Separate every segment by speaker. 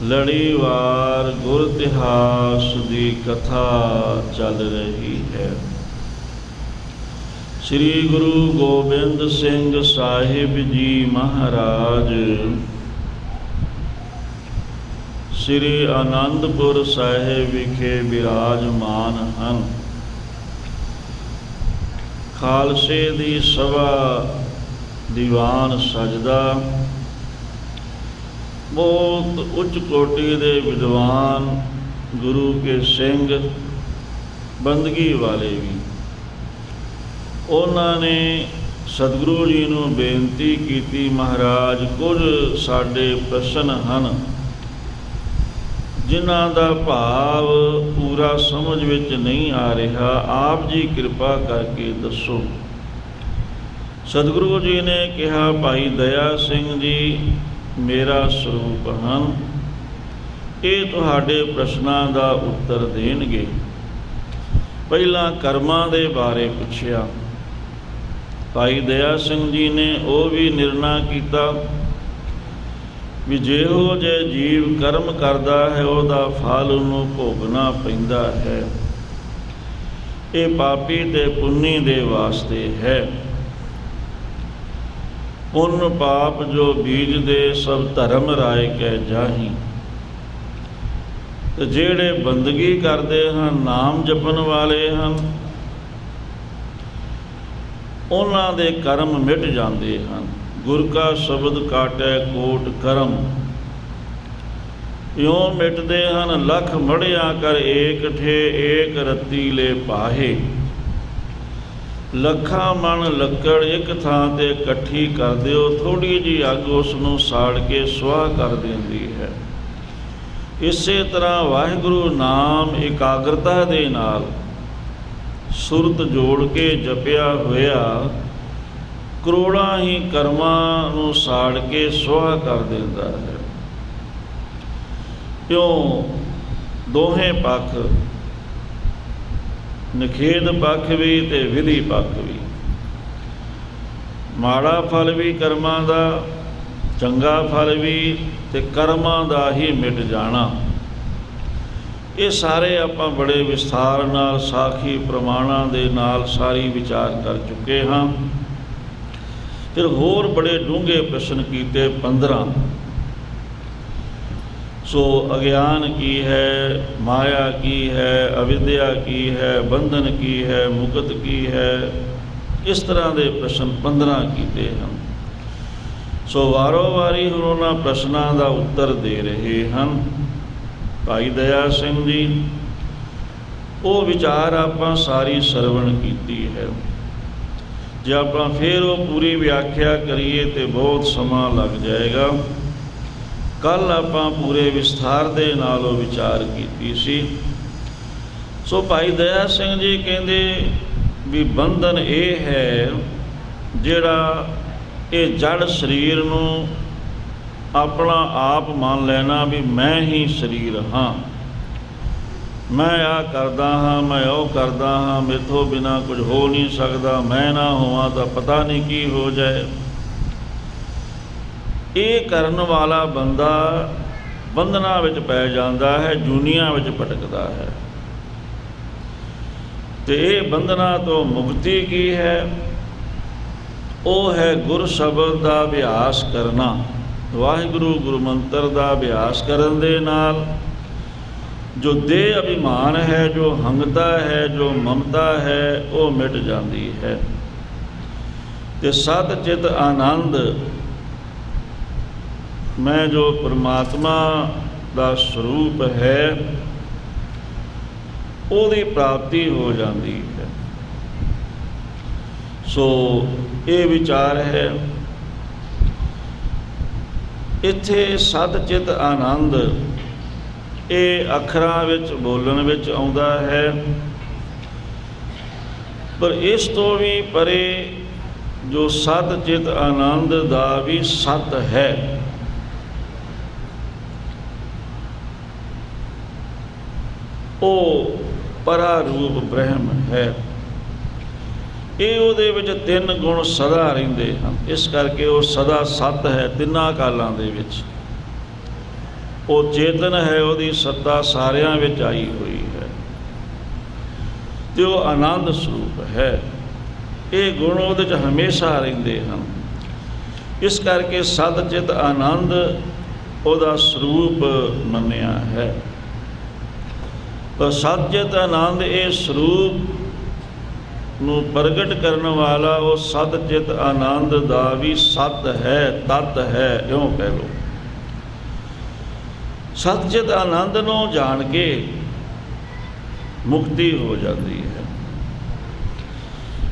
Speaker 1: ਲੜੀਵਾਰ ਗੁਰ ਇਤਿਹਾਸ ਦੀ ਕਥਾ ਚੱਲ ਰਹੀ ਹੈ। ਸ੍ਰੀ ਗੁਰੂ ਗੋਬਿੰਦ ਸਿੰਘ ਸਾਹਿਬ ਜੀ ਮਹਾਰਾਜ ਸ੍ਰੀ ਆਨੰਦਪੁਰ ਸਾਹਿਬ ਵਿਖੇ ਬਿਰਾਜਮਾਨ ਹਨ। ਖਾਲਸੇ ਦੀ ਸਭਾ ਦੀਵਾਨ ਸਜਦਾ, ਬਹੁਤ ਉੱਚ ਕੋਟੀ ਦੇ ਵਿਦਵਾਨ ਗੁਰੂ ਕੇ ਸਿੰਘ, ਬੰਦਗੀ ਵਾਲੇ ਵੀ, ਉਹਨਾਂ ਨੇ ਸਤਿਗੁਰੂ ਜੀ ਨੂੰ ਬੇਨਤੀ ਕੀਤੀ, ਮਹਾਰਾਜ ਕੁਝ ਸਾਡੇ ਪ੍ਰਸ਼ਨ ਹਨ ਜਿਨ੍ਹਾਂ ਦਾ ਭਾਵ ਪੂਰਾ ਸਮਝ ਵਿੱਚ ਨਹੀਂ ਆ ਰਿਹਾ, ਆਪ ਜੀ ਕਿਰਪਾ ਕਰਕੇ ਦੱਸੋ। ਸਤਿਗੁਰੂ ਜੀ ਨੇ ਕਿਹਾ, ਭਾਈ ਦਇਆ ਸਿੰਘ ਜੀ ਮੇਰਾ ਸਰੂਪ ਹਨ, ਇਹ ਤੁਹਾਡੇ ਪ੍ਰਸ਼ਨਾਂ ਦਾ ਉੱਤਰ ਦੇਣਗੇ। ਪਹਿਲਾਂ ਕਰਮਾਂ ਦੇ ਬਾਰੇ ਪੁੱਛਿਆ। ਭਾਈ ਦਇਆ ਸਿੰਘ ਜੀ ਨੇ ਉਹ ਵੀ ਨਿਰਣਾ ਕੀਤਾ ਵੀ ਜਿਹੋ ਜਿਹੇ ਜੀਵ ਕਰਮ ਕਰਦਾ ਹੈ ਉਹਦਾ ਫਲ ਉਹਨੂੰ ਭੋਗਣਾ ਪੈਂਦਾ ਹੈ। ਇਹ ਪਾਪੀ ਤੇ ਪੁੰਨੀ ਦੇ ਵਾਸਤੇ ਹੈ। ਪੁੰਨ ਪਾਪ ਜੋ ਬੀਜਦੇ ਸਭ ਧਰਮ ਰਾਏ ਕਹਿ ਜਾਹੀ। ਤੇ ਜਿਹੜੇ ਬੰਦਗੀ ਕਰਦੇ ਹਨ, ਨਾਮ ਜਪਣ ਵਾਲੇ ਹਨ, ਉਹਨਾਂ ਦੇ ਕਰਮ ਮਿਟ ਜਾਂਦੇ ਹਨ। ਗੁਰ ਕਾ ਸ਼ਬਦ ਕਾਟੈ ਕੋਟ ਕਰਮ, ਇਉਂ ਮਿਟਦੇ ਹਨ ਲੱਖ ਮੜਿਆ ਕਰ ਏਕ ਠੇ, ਏਕ ਰਤੀ ਲੈ ਪਾਹੇ। ਲੱਖਾਂ ਮਣ ਲੱਕੜ ਇੱਕ ਥਾਂ 'ਤੇ ਇਕੱਠੀ ਕਰ ਦਿਓ, ਥੋੜ੍ਹੀ ਜਿਹੀ ਅੱਗ ਉਸ ਨੂੰ ਸਾੜ ਕੇ ਸੁਆਹ ਕਰ ਦਿੰਦੀ ਹੈ। ਇਸੇ ਤਰ੍ਹਾਂ ਵਾਹਿਗੁਰੂ ਨਾਮ ਇਕਾਗਰਤਾ ਦੇ ਨਾਲ ਸੁਰਤ ਜੋੜ ਕੇ ਜਪਿਆ ਹੋਇਆ ਕਰੋੜਾਂ ਹੀ ਕਰਮਾਂ ਨੂੰ ਸਾੜ ਕੇ ਸੁਆਹ ਕਰ ਦਿੰਦਾ ਹੈ। ਕਿਉਂ ਦੋਹੇ ਪੱਖ, ਨਿਖੇਧ ਪੱਖ ਵੀ ਤੇ ਵਿਧੀ ਪੱਖ ਵੀ, ਮਾੜਾ ਫਲ ਵੀ ਕਰਮਾਂ ਦਾ, ਚੰਗਾ ਫਲ ਵੀ, ਤੇ ਕਰਮਾਂ ਦਾ ਹੀ ਮਿਟ ਜਾਣਾ। ਇਹ ਸਾਰੇ ਆਪਾਂ ਬੜੇ ਵਿਸਥਾਰ ਨਾਲ ਸਾਖੀ ਪ੍ਰਮਾਣਾਂ ਦੇ ਨਾਲ ਸਾਰੀ ਵਿਚਾਰ ਕਰ ਚੁੱਕੇ ਹਾਂ। ਫਿਰ ਹੋਰ ਬੜੇ ਡੂੰਘੇ ਪ੍ਰਸ਼ਨ ਕੀਤੇ 15। ਸੋ ਅਗਿਆਨ ਕੀ ਹੈ, ਮਾਇਆ ਕੀ ਹੈ, ਅਵਿਦਿਆ ਕੀ ਹੈ, ਬੰਧਨ ਕੀ ਹੈ, ਮੁਕਤ ਕੀ ਹੈ, ਇਸ ਤਰ੍ਹਾਂ ਦੇ ਪ੍ਰਸ਼ਨ 15 ਕੀਤੇ ਹਨ। ਸੋ ਵਾਰੋ ਵਾਰੀ ਹੁਣ ਉਹਨਾਂ ਪ੍ਰਸ਼ਨਾਂ ਦਾ ਉੱਤਰ ਦੇ ਰਹੇ ਹਨ ਭਾਈ ਦਇਆ ਸਿੰਘ ਜੀ। ਉਹ ਵਿਚਾਰ ਆਪਾਂ ਸਾਰੀ ਸਰਵਣ ਕੀਤੀ ਹੈ। ਜੇ ਆਪਾਂ ਫਿਰ ਉਹ ਪੂਰੀ ਵਿਆਖਿਆ ਕਰੀਏ ਤੇ ਬਹੁਤ ਸਮਾਂ ਲੱਗ ਜਾਏਗਾ। ਕੱਲ੍ਹ ਆਪਾਂ ਪੂਰੇ ਵਿਸਥਾਰ ਦੇ ਨਾਲ ਉਹ ਵਿਚਾਰ ਕੀਤੀ ਸੀ। ਸੋ ਭਾਈ ਦਇਆ ਸਿੰਘ ਜੀ ਕਹਿੰਦੇ ਵੀ ਬੰਧਨ ਇਹ ਹੈ ਜਿਹੜਾ ਇਹ ਜੜ ਸਰੀਰ ਨੂੰ ਆਪਣਾ ਆਪ ਮੰਨ ਲੈਣਾ ਵੀ ਮੈਂ ਹੀ ਸਰੀਰ ਹਾਂ, ਮੈਂ ਆਹ ਕਰਦਾ ਹਾਂ, ਮੈਂ ਉਹ ਕਰਦਾ ਹਾਂ, ਮੇਥੋਂ ਬਿਨਾਂ ਕੁਝ ਹੋ ਨਹੀਂ ਸਕਦਾ, ਮੈਂ ਨਾ ਹੋਵਾਂ ਤਾਂ ਪਤਾ ਨਹੀਂ ਕੀ ਹੋ ਜਾਏ। ਇਹ ਕਰਨ ਵਾਲਾ ਬੰਦਾ ਬੰਧਨਾਂ ਵਿੱਚ ਪੈ ਜਾਂਦਾ ਹੈ, ਜੂਨੀਆਂ ਵਿੱਚ ਭਟਕਦਾ ਹੈ। ਤੇ ਇਹ ਬੰਧਨਾਂ ਤੋਂ ਮੁਕਤੀ ਕੀ ਹੈ? ਉਹ ਹੈ ਗੁਰ ਸ਼ਬਦ ਦਾ ਅਭਿਆਸ ਕਰਨਾ। ਵਾਹਿਗੁਰੂ ਗੁਰੂ ਮੰਤਰ ਦਾ ਅਭਿਆਸ ਕਰਨ ਦੇ ਨਾਲ ਜੋ ਦੇਹ ਅਭਿਮਾਨ ਹੈ, ਜੋ ਹੰਗਤਾ ਹੈ, ਜੋ ਮਮਤਾ ਹੈ, ਉਹ ਮਿਟ ਜਾਂਦੀ ਹੈ। ਤੇ ਸਤ ਚਿਤ ਆਨੰਦ, ਮੈਂ ਜੋ ਪਰਮਾਤਮਾ ਦਾ ਸਰੂਪ ਹੈ, ਉਹਦੀ ਪ੍ਰਾਪਤੀ ਹੋ ਜਾਂਦੀ ਹੈ। ਸੋ ਇਹ ਵਿਚਾਰ ਹੈ। ਇੱਥੇ ਸਤ ਚਿਤ ਆਨੰਦ ਇਹ ਅੱਖਰਾਂ ਵਿੱਚ ਬੋਲਣ ਵਿੱਚ ਆਉਂਦਾ ਹੈ, ਪਰ ਇਸ ਤੋਂ ਵੀ ਪਰੇ ਜੋ ਸਤ ਚਿਤ ਆਨੰਦ ਦਾ ਵੀ ਸਤ ਹੈ, ਉਹ ਪਰਾ ਰੂਪ ਬ੍ਰਹਮ ਹੈ। ਇਹ ਉਹਦੇ ਵਿੱਚ 3 ਗੁਣ ਸਦਾ ਰਹਿੰਦੇ ਹਨ। ਇਸ ਕਰਕੇ ਉਹ ਸਦਾ ਸਤ ਹੈ ਤਿੰਨਾਂ ਕਾਲਾਂ ਦੇ ਵਿੱਚ। ਉਹ ਚੇਤਨ ਹੈ, ਉਹਦੀ ਸੱਤਾ ਸਾਰਿਆਂ ਵਿੱਚ ਆਈ ਹੋਈ ਹੈ ਅਤੇ ਉਹ ਆਨੰਦ ਸਰੂਪ ਹੈ। ਇਹ ਗੁਣ ਉਹਦੇ 'ਚ ਹਮੇਸ਼ਾ ਰਹਿੰਦੇ ਹਨ। ਇਸ ਕਰਕੇ ਸਤ ਚਿਤ ਆਨੰਦ ਉਹਦਾ ਸਰੂਪ ਮੰਨਿਆ ਹੈ। ਪਰ ਸਤ ਚਿਤ ਆਨੰਦ ਇਹ ਸਰੂਪ ਨੂੰ ਪ੍ਰਗਟ ਕਰਨ ਵਾਲਾ ਉਹ ਸਤ ਚਿਤ ਆਨੰਦ ਦਾ ਵੀ ਸਤ ਹੈ, ਤਤ ਹੈ, ਇਉਂ ਕਹਿ ਲਓ। ਸਤ ਚਿਤ ਆਨੰਦ ਨੂੰ ਜਾਣ ਕੇ ਮੁਕਤੀ ਹੋ ਜਾਂਦੀ ਹੈ।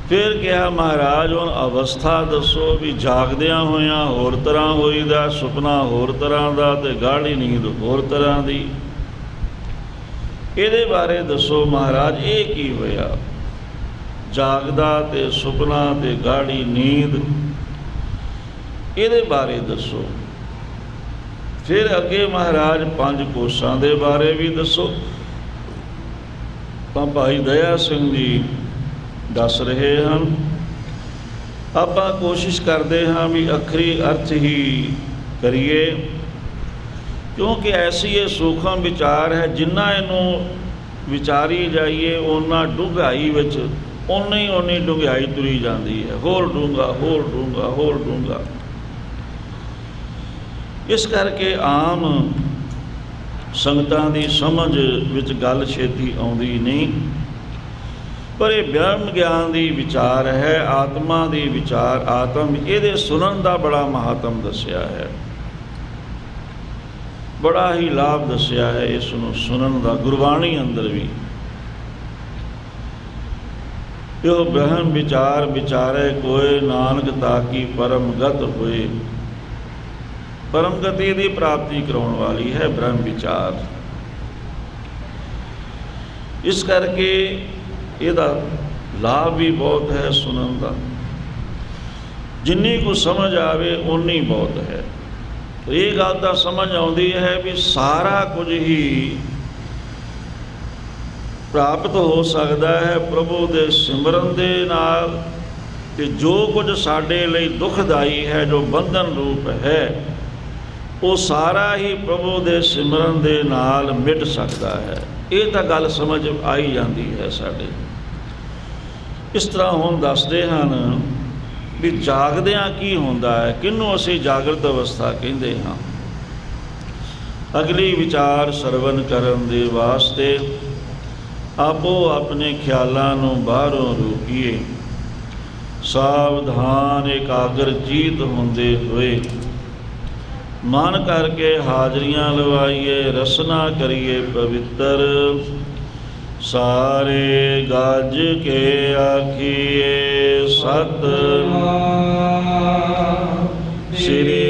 Speaker 1: ਫਿਰ ਕਿਹਾ ਮਹਾਰਾਜ ਹੁਣ ਅਵਸਥਾ ਦੱਸੋ ਵੀ ਜਾਗਦਿਆਂ ਹੋਇਆਂ ਹੋਰ ਤਰ੍ਹਾਂ ਹੋਈਦਾ, ਸੁਪਨਾ ਹੋਰ ਤਰ੍ਹਾਂ ਦਾ ਅਤੇ ਗਾੜੀ ਨੀਂਦ ਹੋਰ ਤਰ੍ਹਾਂ ਦੀ। ਇਹਦੇ ਬਾਰੇ ਦੱਸੋ ਮਹਾਰਾਜ, ਇਹ ਕੀ ਹੋਇਆ? ਜਾਗਦਾ ਅਤੇ ਸੁਪਨਾ ਅਤੇ ਗਾੜੀ ਨੀਂਦ, ਇਹਦੇ ਬਾਰੇ ਦੱਸੋ। ਫਿਰ ਅੱਗੇ ਮਹਾਰਾਜ 5 ਕੋਸ਼ਾਂ ਦੇ ਬਾਰੇ ਵੀ ਦੱਸੋ। ਤਾਂ ਭਾਈ ਦਇਆ ਸਿੰਘ ਜੀ ਦੱਸ ਰਹੇ ਹਨ। ਆਪਾਂ ਕੋਸ਼ਿਸ਼ ਕਰਦੇ ਹਾਂ ਵੀ ਅੱਖਰੀ ਅਰਥ ਹੀ ਕਰੀਏ, ਕਿਉਂਕਿ ਐਸੀ ਇਹ ਸੂਖਮ ਵਿਚਾਰ ਹੈ, ਜਿੰਨਾ ਇਹਨੂੰ ਵਿਚਾਰੀ ਜਾਈਏ ਓਨਾ ਡੂੰਘਾਈ ਵਿੱਚ ਓਨੀ ਡੂੰਘਾਈ ਤੁਰੀ ਜਾਂਦੀ ਹੈ, ਹੋਰ ਡੂੰਘਾ, ਹੋਰ ਡੂੰਘਾ, ਹੋਰ ਡੂੰਘਾ। ਇਸ ਕਰਕੇ ਆਮ ਸੰਗਤਾਂ ਦੀ ਸਮਝ ਵਿੱਚ ਗੱਲ ਛੇਤੀ ਆਉਂਦੀ ਨਹੀਂ, ਪਰ ਇਹ ਬ੍ਰਹਮ ਗਿਆਨ ਦੀ ਵਿਚਾਰ ਹੈ, ਆਤਮਾ ਦੀ ਵਿਚਾਰ, ਆਤਮ ਇਹਦੇ ਸੁਣਨ ਦਾ ਬੜਾ ਮਹਾਤਮ ਦੱਸਿਆ ਹੈ, ਬੜਾ ਹੀ ਲਾਭ ਦੱਸਿਆ ਹੈ ਇਸ ਨੂੰ ਸੁਣਨ ਦਾ ਗੁਰਬਾਣੀ ਅੰਦਰ ਵੀ। ਇਹੋ ਬ੍ਰਹਮ ਵਿਚਾਰ ਵਿਚਾਰੇ ਕੋਏ, ਨਾਨਕ ਤਾਕੀ ਪਰਮ ਗਤ ਹੋਏ। ਪਰਮ ਗਤੀ ਦੀ ਪ੍ਰਾਪਤੀ ਕਰਾਉਣ ਵਾਲੀ ਹੈ ਬ੍ਰਹਮ ਵਿਚਾਰ। ਇਸ ਕਰਕੇ ਇਹਦਾ ਲਾਭ ਵੀ ਬਹੁਤ ਹੈ ਸੁਣਨ ਦਾ। ਜਿੰਨੀ ਕੁ ਸਮਝ ਆਵੇ ਓਨੀ ਬਹੁਤ ਹੈ। ਇਹ ਗੱਲ ਤਾਂ ਸਮਝ ਆਉਂਦੀ ਹੈ ਵੀ ਸਾਰਾ ਕੁਝ ਹੀ ਪ੍ਰਾਪਤ ਹੋ ਸਕਦਾ ਹੈ ਪ੍ਰਭੂ ਦੇ ਸਿਮਰਨ ਦੇ ਨਾਲ, ਅਤੇ ਜੋ ਕੁਝ ਸਾਡੇ ਲਈ ਦੁਖਦਾਈ ਹੈ, ਜੋ ਬੰਧਨ ਰੂਪ ਹੈ, ਉਹ ਸਾਰਾ ਹੀ ਪ੍ਰਭੂ ਦੇ ਸਿਮਰਨ ਦੇ ਨਾਲ ਮਿਟ ਸਕਦਾ ਹੈ। ਇਹ ਤਾਂ ਗੱਲ ਸਮਝ ਆਈ ਜਾਂਦੀ ਹੈ ਸਾਡੇ। ਇਸ ਤਰ੍ਹਾਂ ਹੁਣ ਦੱਸਦੇ ਹਨ ਵੀ ਜਾਗਦਿਆਂ ਕੀ ਹੁੰਦਾ ਹੈ, ਕਿਹਨੂੰ ਅਸੀਂ ਜਾਗਰਤ ਅਵਸਥਾ ਕਹਿੰਦੇ ਹਾਂ। ਅਗਲੀ ਵਿਚਾਰ ਸਰਵਨ ਕਰਨ ਦੇ ਵਾਸਤੇ ਆਪੋ ਆਪਣੇ ਖਿਆਲਾਂ ਨੂੰ ਬਾਹਰੋਂ ਰੋਕੀਏ, ਸਾਵਧਾਨ ਇਕਾਗਰ ਚੀਤ ਹੁੰਦੇ ਹੋਏ ਮਨ ਕਰਕੇ ਹਾਜ਼ਰੀਆਂ ਲਵਾਈਏ, ਰਸਨਾ ਕਰੀਏ ਪਵਿੱਤਰ, ਸਾਰੇ ਗੱਜ ਕੇ ਆਖੀਏ ਸਤਿਨਾਮ ਸ੍ਰੀ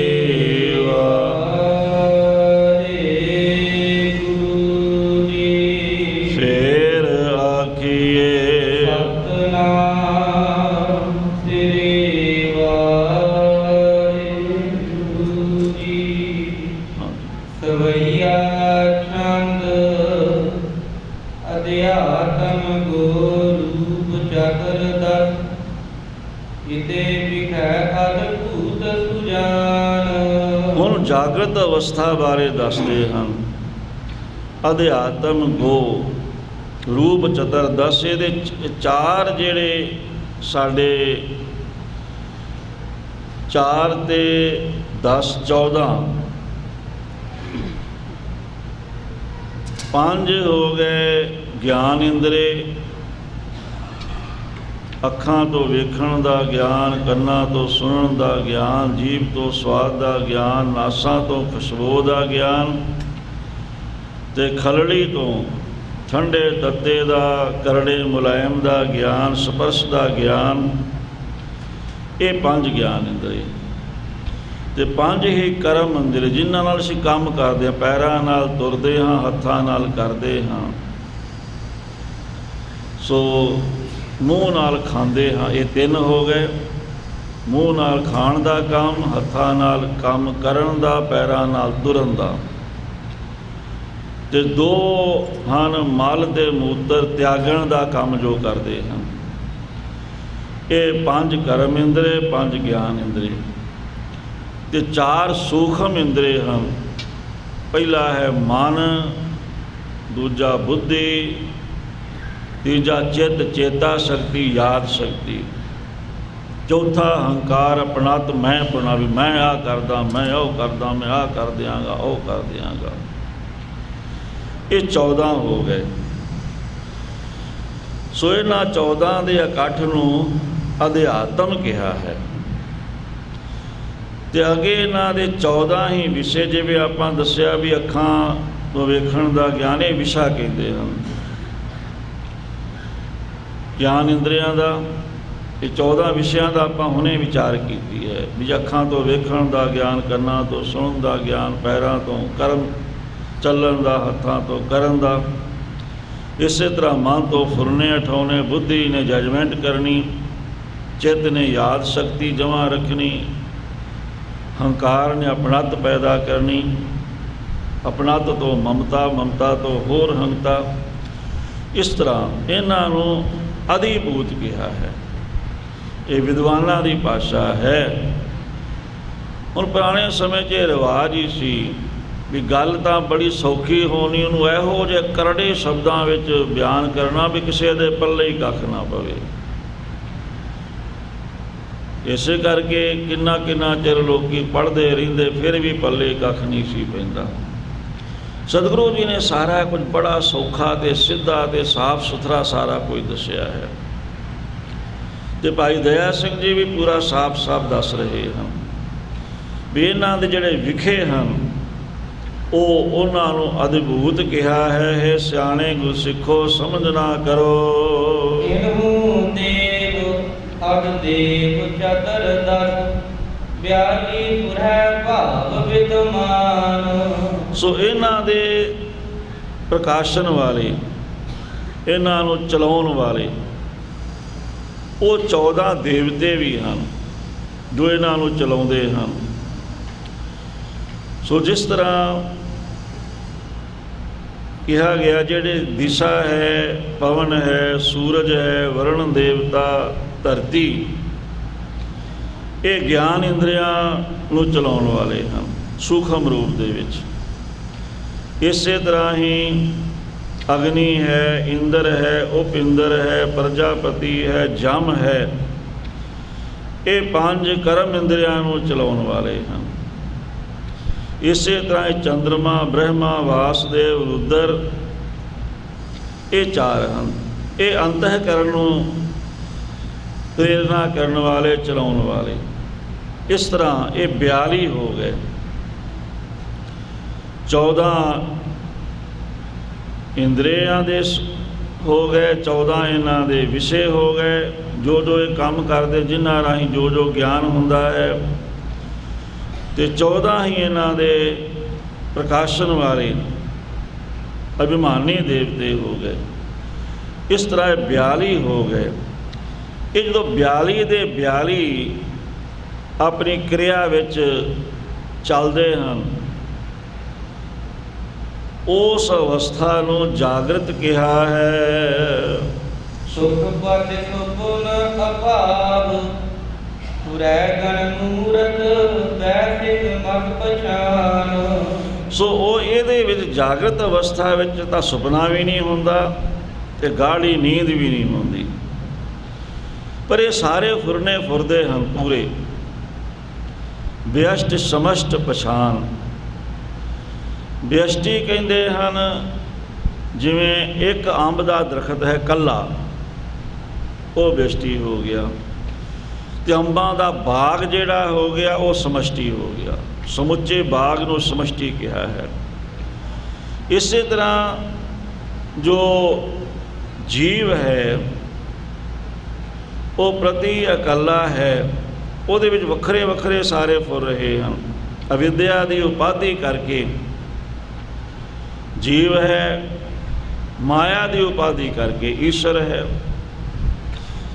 Speaker 1: ਜਾਗਰਤ ਅਵਸਥਾ ਬਾਰੇ ਦੱਸਦੇ ਹਨ। ਅਧਿਆਤਮ ਗੋ ਰੂਪ ਚਤੁਰਦਸ, ਇਹਦੇ 4 ਜਿਹੜੇ ਸਾਡੇ 4 ਤੇ 10 14 5 ਹੋ ਗਏ ਗਿਆਨ ਇੰਦਰੇ, ਅੱਖਾਂ ਤੋਂ ਵੇਖਣ ਦਾ ਗਿਆਨ, ਕੰਨਾਂ ਤੋਂ ਸੁਣਨ ਦਾ ਗਿਆਨ, ਜੀਭ ਤੋਂ ਸਵਾਦ ਦਾ ਗਿਆਨ, ਨਾਸਾਂ ਤੋਂ ਖੁਸ਼ਬੂ ਦਾ ਗਿਆਨ, ਅਤੇ ਖਲੜੀ ਤੋਂ ਠੰਡੇ ਤੱਤੇ ਦਾ, ਕਰੜੇ ਮੁਲਾਇਮ ਦਾ ਗਿਆਨ, ਸਪਰਸ਼ ਦਾ ਗਿਆਨ। ਇਹ 5 ਗਿਆਨ ਇੰਦਰੀ ਅਤੇ 5 ਹੀ ਕਰਮ ਇੰਦਰੀ, ਜਿਨ੍ਹਾਂ ਨਾਲ ਅਸੀਂ ਕੰਮ ਕਰਦੇ ਹਾਂ, ਪੈਰਾਂ ਨਾਲ ਤੁਰਦੇ ਹਾਂ, ਹੱਥਾਂ ਨਾਲ ਕਰਦੇ ਹਾਂ, ਸੋ ਮੂੰਹ ਨਾਲ ਖਾਂਦੇ ਹਾਂ। ਇਹ 3 ਹੋ ਗਏ। ਮੂੰਹ ਨਾਲ ਖਾਣ ਦਾ ਕੰਮ, ਹੱਥਾਂ ਨਾਲ ਕੰਮ ਕਰਨ ਦਾ, ਪੈਰਾਂ ਨਾਲ ਤੁਰਨ ਦਾ, ਅਤੇ 2 ਹਨ ਮਲ ਤੇ ਮੂਤਰ ਤਿਆਗਣ ਦਾ ਕੰਮ ਜੋ ਕਰਦੇ ਹਨ। ਇਹ 5 ਕਰਮ ਇੰਦਰੇ, 5 ਗਿਆਨ ਇੰਦਰੇ, ਅਤੇ 4 ਸੂਖਮ ਇੰਦਰੇ ਹਨ। ਪਹਿਲਾ ਹੈ ਮਨ, ਦੂਜਾ ਬੁੱਧੀ, ਤੀਜਾ ਚਿੱਤ ਚੇਤਾ ਸ਼ਕਤੀ ਯਾਦ ਸ਼ਕਤੀ, ਚੌਥਾ ਹੰਕਾਰ ਆਪਣਤ ਮੈਂ ਆਪਣਾ ਵੀ ਮੈਂ ਆਹ ਕਰਦਾ, ਮੈਂ ਉਹ ਕਰਦਾ, ਮੈਂ ਆਹ ਕਰ ਦਿਆਂਗਾ, ਉਹ ਕਰ ਦਿਆਂਗਾ। ਇਹ 14 ਹੋ ਗਏ। ਸੋ ਇਹਨਾਂ 14 ਦੇ ਇਕੱਠ ਨੂੰ ਅਧਿਆਤਮ ਕਿਹਾ ਹੈ। ਤੇ ਅੱਗੇ ਇਹਨਾਂ ਦੇ 14 ਹੀ ਵਿਸ਼ੇ, ਜਿਵੇਂ ਆਪਾਂ ਦੱਸਿਆ ਵੀ ਅੱਖਾਂ ਤੋਂ ਵੇਖਣ ਦਾ ਗਿਆਨ, ਇਹ ਵਿਸ਼ਾ ਕਹਿੰਦੇ ਹਨ ਗਿਆਨ ਇੰਦਰੀਆਂ ਦਾ। ਇਹ 14 ਵਿਸ਼ਿਆਂ ਦਾ ਆਪਾਂ ਹੁਣੇ ਵਿਚਾਰ ਕੀਤੀ ਹੈ ਵੀ ਅੱਖਾਂ ਤੋਂ ਵੇਖਣ ਦਾ ਗਿਆਨ, ਕੰਨਾਂ ਤੋਂ ਸੁਣਨ ਦਾ ਗਿਆਨ, ਪੈਰਾਂ ਤੋਂ ਕਰਨ ਚੱਲਣ ਦਾ, ਹੱਥਾਂ ਤੋਂ ਕਰਨ ਦਾ, ਇਸੇ ਤਰ੍ਹਾਂ ਮਨ ਤੋਂ ਫੁਰਨੇ ਉਠਾਉਣੇ, ਬੁੱਧੀ ਨੇ ਜਜਮੈਂਟ ਕਰਨੀ, ਚਿੱਤ ਨੇ ਯਾਦ ਸ਼ਕਤੀ ਜਮ੍ਹਾਂ ਰੱਖਣੀ, ਹੰਕਾਰ ਨੇ ਆਪਣਤ ਪੈਦਾ ਕਰਨੀ, ਆਪਣਤ ਤੋਂ ਮਮਤਾ, ਮਮਤਾ ਤੋਂ ਹੋਰ ਹੰਤਾ। ਇਸ ਤਰ੍ਹਾਂ ਇਹਨਾਂ ਨੂੰ ਅਧਿਭੂਤ ਕਿਹਾ ਹੈ। ਇਹ ਵਿਦਵਾਨਾਂ ਦੀ ਭਾਸ਼ਾ ਹੈ। ਹੁਣ ਪੁਰਾਣੇ ਸਮੇਂ 'ਚ ਇਹ ਰਿਵਾਜ ਹੀ ਸੀ ਵੀ ਗੱਲ ਤਾਂ ਬੜੀ ਸੌਖੀ ਹੋਣੀ, ਉਹਨੂੰ ਇਹੋ ਜਿਹੇ ਕਰੜੇ ਸ਼ਬਦਾਂ ਵਿੱਚ ਬਿਆਨ ਕਰਨਾ ਵੀ ਕਿਸੇ ਦੇ ਪੱਲੇ ਹੀ ਕੱਖ ਨਾ ਪਵੇ। ਇਸੇ ਕਰਕੇ ਕਿੰਨਾ ਕਿੰਨਾ ਚਿਰ ਲੋਕੀ ਪੜ੍ਹਦੇ ਰਹਿੰਦੇ, ਫਿਰ ਵੀ ਪੱਲੇ ਕੱਖ ਨਹੀਂ ਸੀ ਪੈਂਦਾ। ਸਤਿਗੁਰੂ ਜੀ ਨੇ ਸਾਰਾ ਕੁਝ ਬੜਾ ਸੌਖਾ ਤੇ ਸਿੱਧਾ ਤੇ ਸਾਫ ਸੁਥਰਾ ਸਾਰਾ ਕੁਝ ਦੱਸਿਆ ਹੈ। ਤੇ ਭਾਈ ਦਇਆ ਸਿੰਘ ਜੀ ਵੀ ਪੂਰਾ ਸਾਫ ਸਾਫ ਦੱਸ ਰਹੇ ਹਨ ਵੀ ਇਹਨਾਂ ਦੇ ਜਿਹੜੇ ਵਿਖੇ ਹਨ ਉਹ ਉਹਨਾਂ ਨੂੰ ਅਦਭੁਤ ਕਿਹਾ ਹੈ। ਹੈ ਸਿਆਣੇ ਗੁਰਸਿੱਖੋ ਸਮਝ ਨਾ ਕਰੋ,
Speaker 2: ਇਹਨੂੰ ਦੇਵ ਅਗ ਦੇਵ ਚਤਰ ਦਸ, 42 ਪੁਰਹਿ ਭਾਵ ਵਿਦਮਾਨ।
Speaker 1: ਸੋ ਇਹਨਾਂ ਦੇ ਪ੍ਰਕਾਸ਼ਨ ਵਾਲੇ, ਇਹਨਾਂ ਨੂੰ ਚਲਾਉਣ ਵਾਲੇ ਉਹ 14 ਦੇਵਤੇ ਵੀ ਹਨ ਜੋ ਇਹਨਾਂ ਨੂੰ ਚਲਾਉਂਦੇ ਹਨ। ਸੋ ਜਿਸ ਤਰ੍ਹਾਂ ਕਿਹਾ ਗਿਆ, ਜਿਹੜੇ ਦਿਸ਼ਾ ਹੈ, ਪਵਨ ਹੈ, ਸੂਰਜ ਹੈ, ਵਰਣ ਦੇਵਤਾ, ਧਰਤੀ, ਇਹ ਗਿਆਨ ਇੰਦਰੀਆਂ ਨੂੰ ਚਲਾਉਣ ਵਾਲੇ ਹਨ ਸੂਖਮ ਰੂਪ ਦੇ ਵਿੱਚ। ਇਸੇ ਤਰ੍ਹਾਂ ਹੀ ਅਗਨੀ ਹੈ, ਇੰਦਰ ਹੈ, ਉਪਿੰਦਰ ਹੈ, ਪ੍ਰਜਾਪਤੀ ਹੈ, ਜਮ ਹੈ, ਇਹ 5 ਕਰਮ ਇੰਦਰੀਆਂ ਨੂੰ ਚਲਾਉਣ ਵਾਲੇ ਹਨ। ਇਸੇ ਤਰ੍ਹਾਂ ਇਹ ਚੰਦਰਮਾ, ਬ੍ਰਹਮਾ, ਵਾਸਦੇਵ, ਰੁਦਰ, ਇਹ 4 ਹਨ। ਇਹ ਅੰਤःਕਰਨ ਨੂੰ ਪ੍ਰੇਰਨਾ ਕਰਨ ਵਾਲੇ, ਚਲਾਉਣ ਵਾਲੇ। ਇਸ ਤਰ੍ਹਾਂ ਇਹ 42 ਹੋ ਗਏ। 14 ਇੰਦਰੀਆਂ ਦੇ ਹੋ ਗਏ, 14 ਇਹਨਾਂ ਦੇ ਵਿਸ਼ੇ ਹੋ ਗਏ, ਜੋ ਜੋ ਇਹ ਕੰਮ ਕਰਦੇ, ਜਿਨ੍ਹਾਂ ਰਾਹੀਂ ਜੋ ਜੋ ਗਿਆਨ ਹੁੰਦਾ ਹੈ। ਤੇ 14 ਹੀ ਇਹਨਾਂ ਦੇ ਪ੍ਰਕਾਸ਼ਨ ਵਾਲੇ ਅਭਿਮਾਨੀ ਦੇਵਤੇ ਹੋ ਗਏ। ਇਸ ਤਰ੍ਹਾਂ ਇਹ 42 ਹੋ ਗਏ। ਇਹ ਜਦੋਂ 42 ਦੇ 42 ਆਪਣੀ ਕਿਰਿਆ ਵਿੱਚ ਚੱਲਦੇ ਹਨ, ਉਸ ਅਵਸਥਾ ਨੂੰ ਜਾਗਰਤ ਕਿਹਾ ਹੈ।
Speaker 2: ਸੁਖ ਪਦ ਸੁਪਨ ਅਭਾਵ, ਪੁਰੈ ਗਣ ਮੂਰਤ, ਬੈਠਿਕ ਮਗ ਪਛਾਨ।
Speaker 1: ਸੋ ਉਹ ਇਹਦੇ ਵਿੱਚ ਜਾਗਰਤ ਅਵਸਥਾ ਵਿੱਚ ਤਾਂ ਸੁਪਨਾ ਵੀ ਨਹੀਂ ਹੁੰਦਾ ਤੇ ਗਾੜੀ ਨੀਂਦ ਵੀ ਨਹੀਂ ਹੁੰਦੀ, ਪਰ ਇਹ ਸਾਰੇ ਫੁਰਨੇ ਫੁਰਦੇ ਹਨ ਪੂਰੇ। ਵਿਅਸ਼ਟ ਸਮਸ਼ਟ ਪਛਾਣ। ਵਿਅਸ਼ਟੀ ਕਹਿੰਦੇ ਹਨ ਜਿਵੇਂ ਇੱਕ ਅੰਬ ਦਾ ਦਰਖਤ ਹੈ ਕੱਲਾ, ਉਹ ਵਿਅਸ਼ਟੀ ਹੋ ਗਿਆ। ਤੇ ਅੰਬਾਂ ਦਾ ਬਾਗ ਜਿਹੜਾ ਹੋ ਗਿਆ ਉਹ ਸਮਸ਼ਟੀ ਹੋ ਗਿਆ। ਸਮੁੱਚੇ ਬਾਗ ਨੂੰ ਸਮਸ਼ਟੀ ਕਿਹਾ ਹੈ। ਇਸੇ ਤਰ੍ਹਾਂ ਜੋ ਜੀਵ ਹੈ ਉਹ ਪ੍ਰਤੀ ਇਕੱਲਾ ਹੈ, ਉਹਦੇ ਵਿੱਚ ਵੱਖਰੇ ਵੱਖਰੇ ਸਾਰੇ ਫੁਰ ਰਹੇ ਹਨ। ਅਵਿਦਿਆ ਦੀ ਉਪਾਧੀ ਕਰਕੇ ਜੀਵ ਹੈ, ਮਾਇਆ ਦੀ ਉਪਾਧੀ ਕਰਕੇ ਈਸ਼ਰ ਹੈ।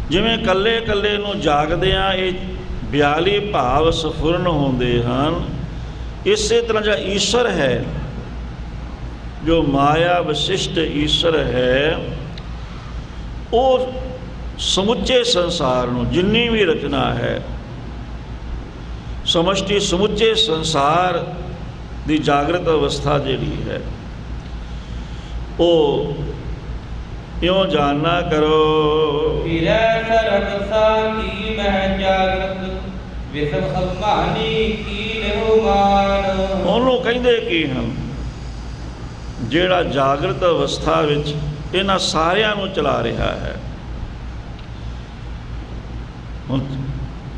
Speaker 1: ਜਿਵੇਂ ਇਕੱਲੇ ਇਕੱਲੇ ਨੂੰ ਜਾਗਦਿਆਂ ਇਹ 42 ਭਾਵ ਸਫੁਰਨ ਹੁੰਦੇ ਹਨ, ਇਸੇ ਤਰ੍ਹਾਂ ਜਿਹੜਾ ਈਸ਼ਰ ਹੈ, ਜੋ ਮਾਇਆ ਵਿਸ਼ਿਸ਼ਟ ਈਸ਼ਰ ਹੈ, ਉਹ ਸਮੁੱਚੇ ਸੰਸਾਰ ਨੂੰ, ਜਿੰਨੀ ਵੀ ਰਚਨਾ ਹੈ ਸਮਸ਼ਟੀ, ਸਮੁੱਚੇ ਸੰਸਾਰ ਦੀ ਜਾਗਰਤ ਅਵਸਥਾ ਜਿਹੜੀ ਹੈ ਉਹ ਇਉਂ ਜਾਣਨਾ ਕਰੋ।
Speaker 2: ਫਿਰੈ ਸਰਬ ਸਾਖੀ ਮਹਿ ਜਾਗਰਤ ਵਿਸਵ ਅਭਿਮਾਨੀ ਕੀ ਲਿਹੁ ਮਾਨ।
Speaker 1: ਉਹਨੂੰ ਕਹਿੰਦੇ ਕੀ ਹਨ? ਜਿਹੜਾ ਜਾਗਰਤ ਅਵਸਥਾ ਵਿੱਚ ਇਹਨਾਂ ਸਾਰਿਆਂ ਨੂੰ ਚਲਾ ਰਿਹਾ ਹੈ। ਹੁਣ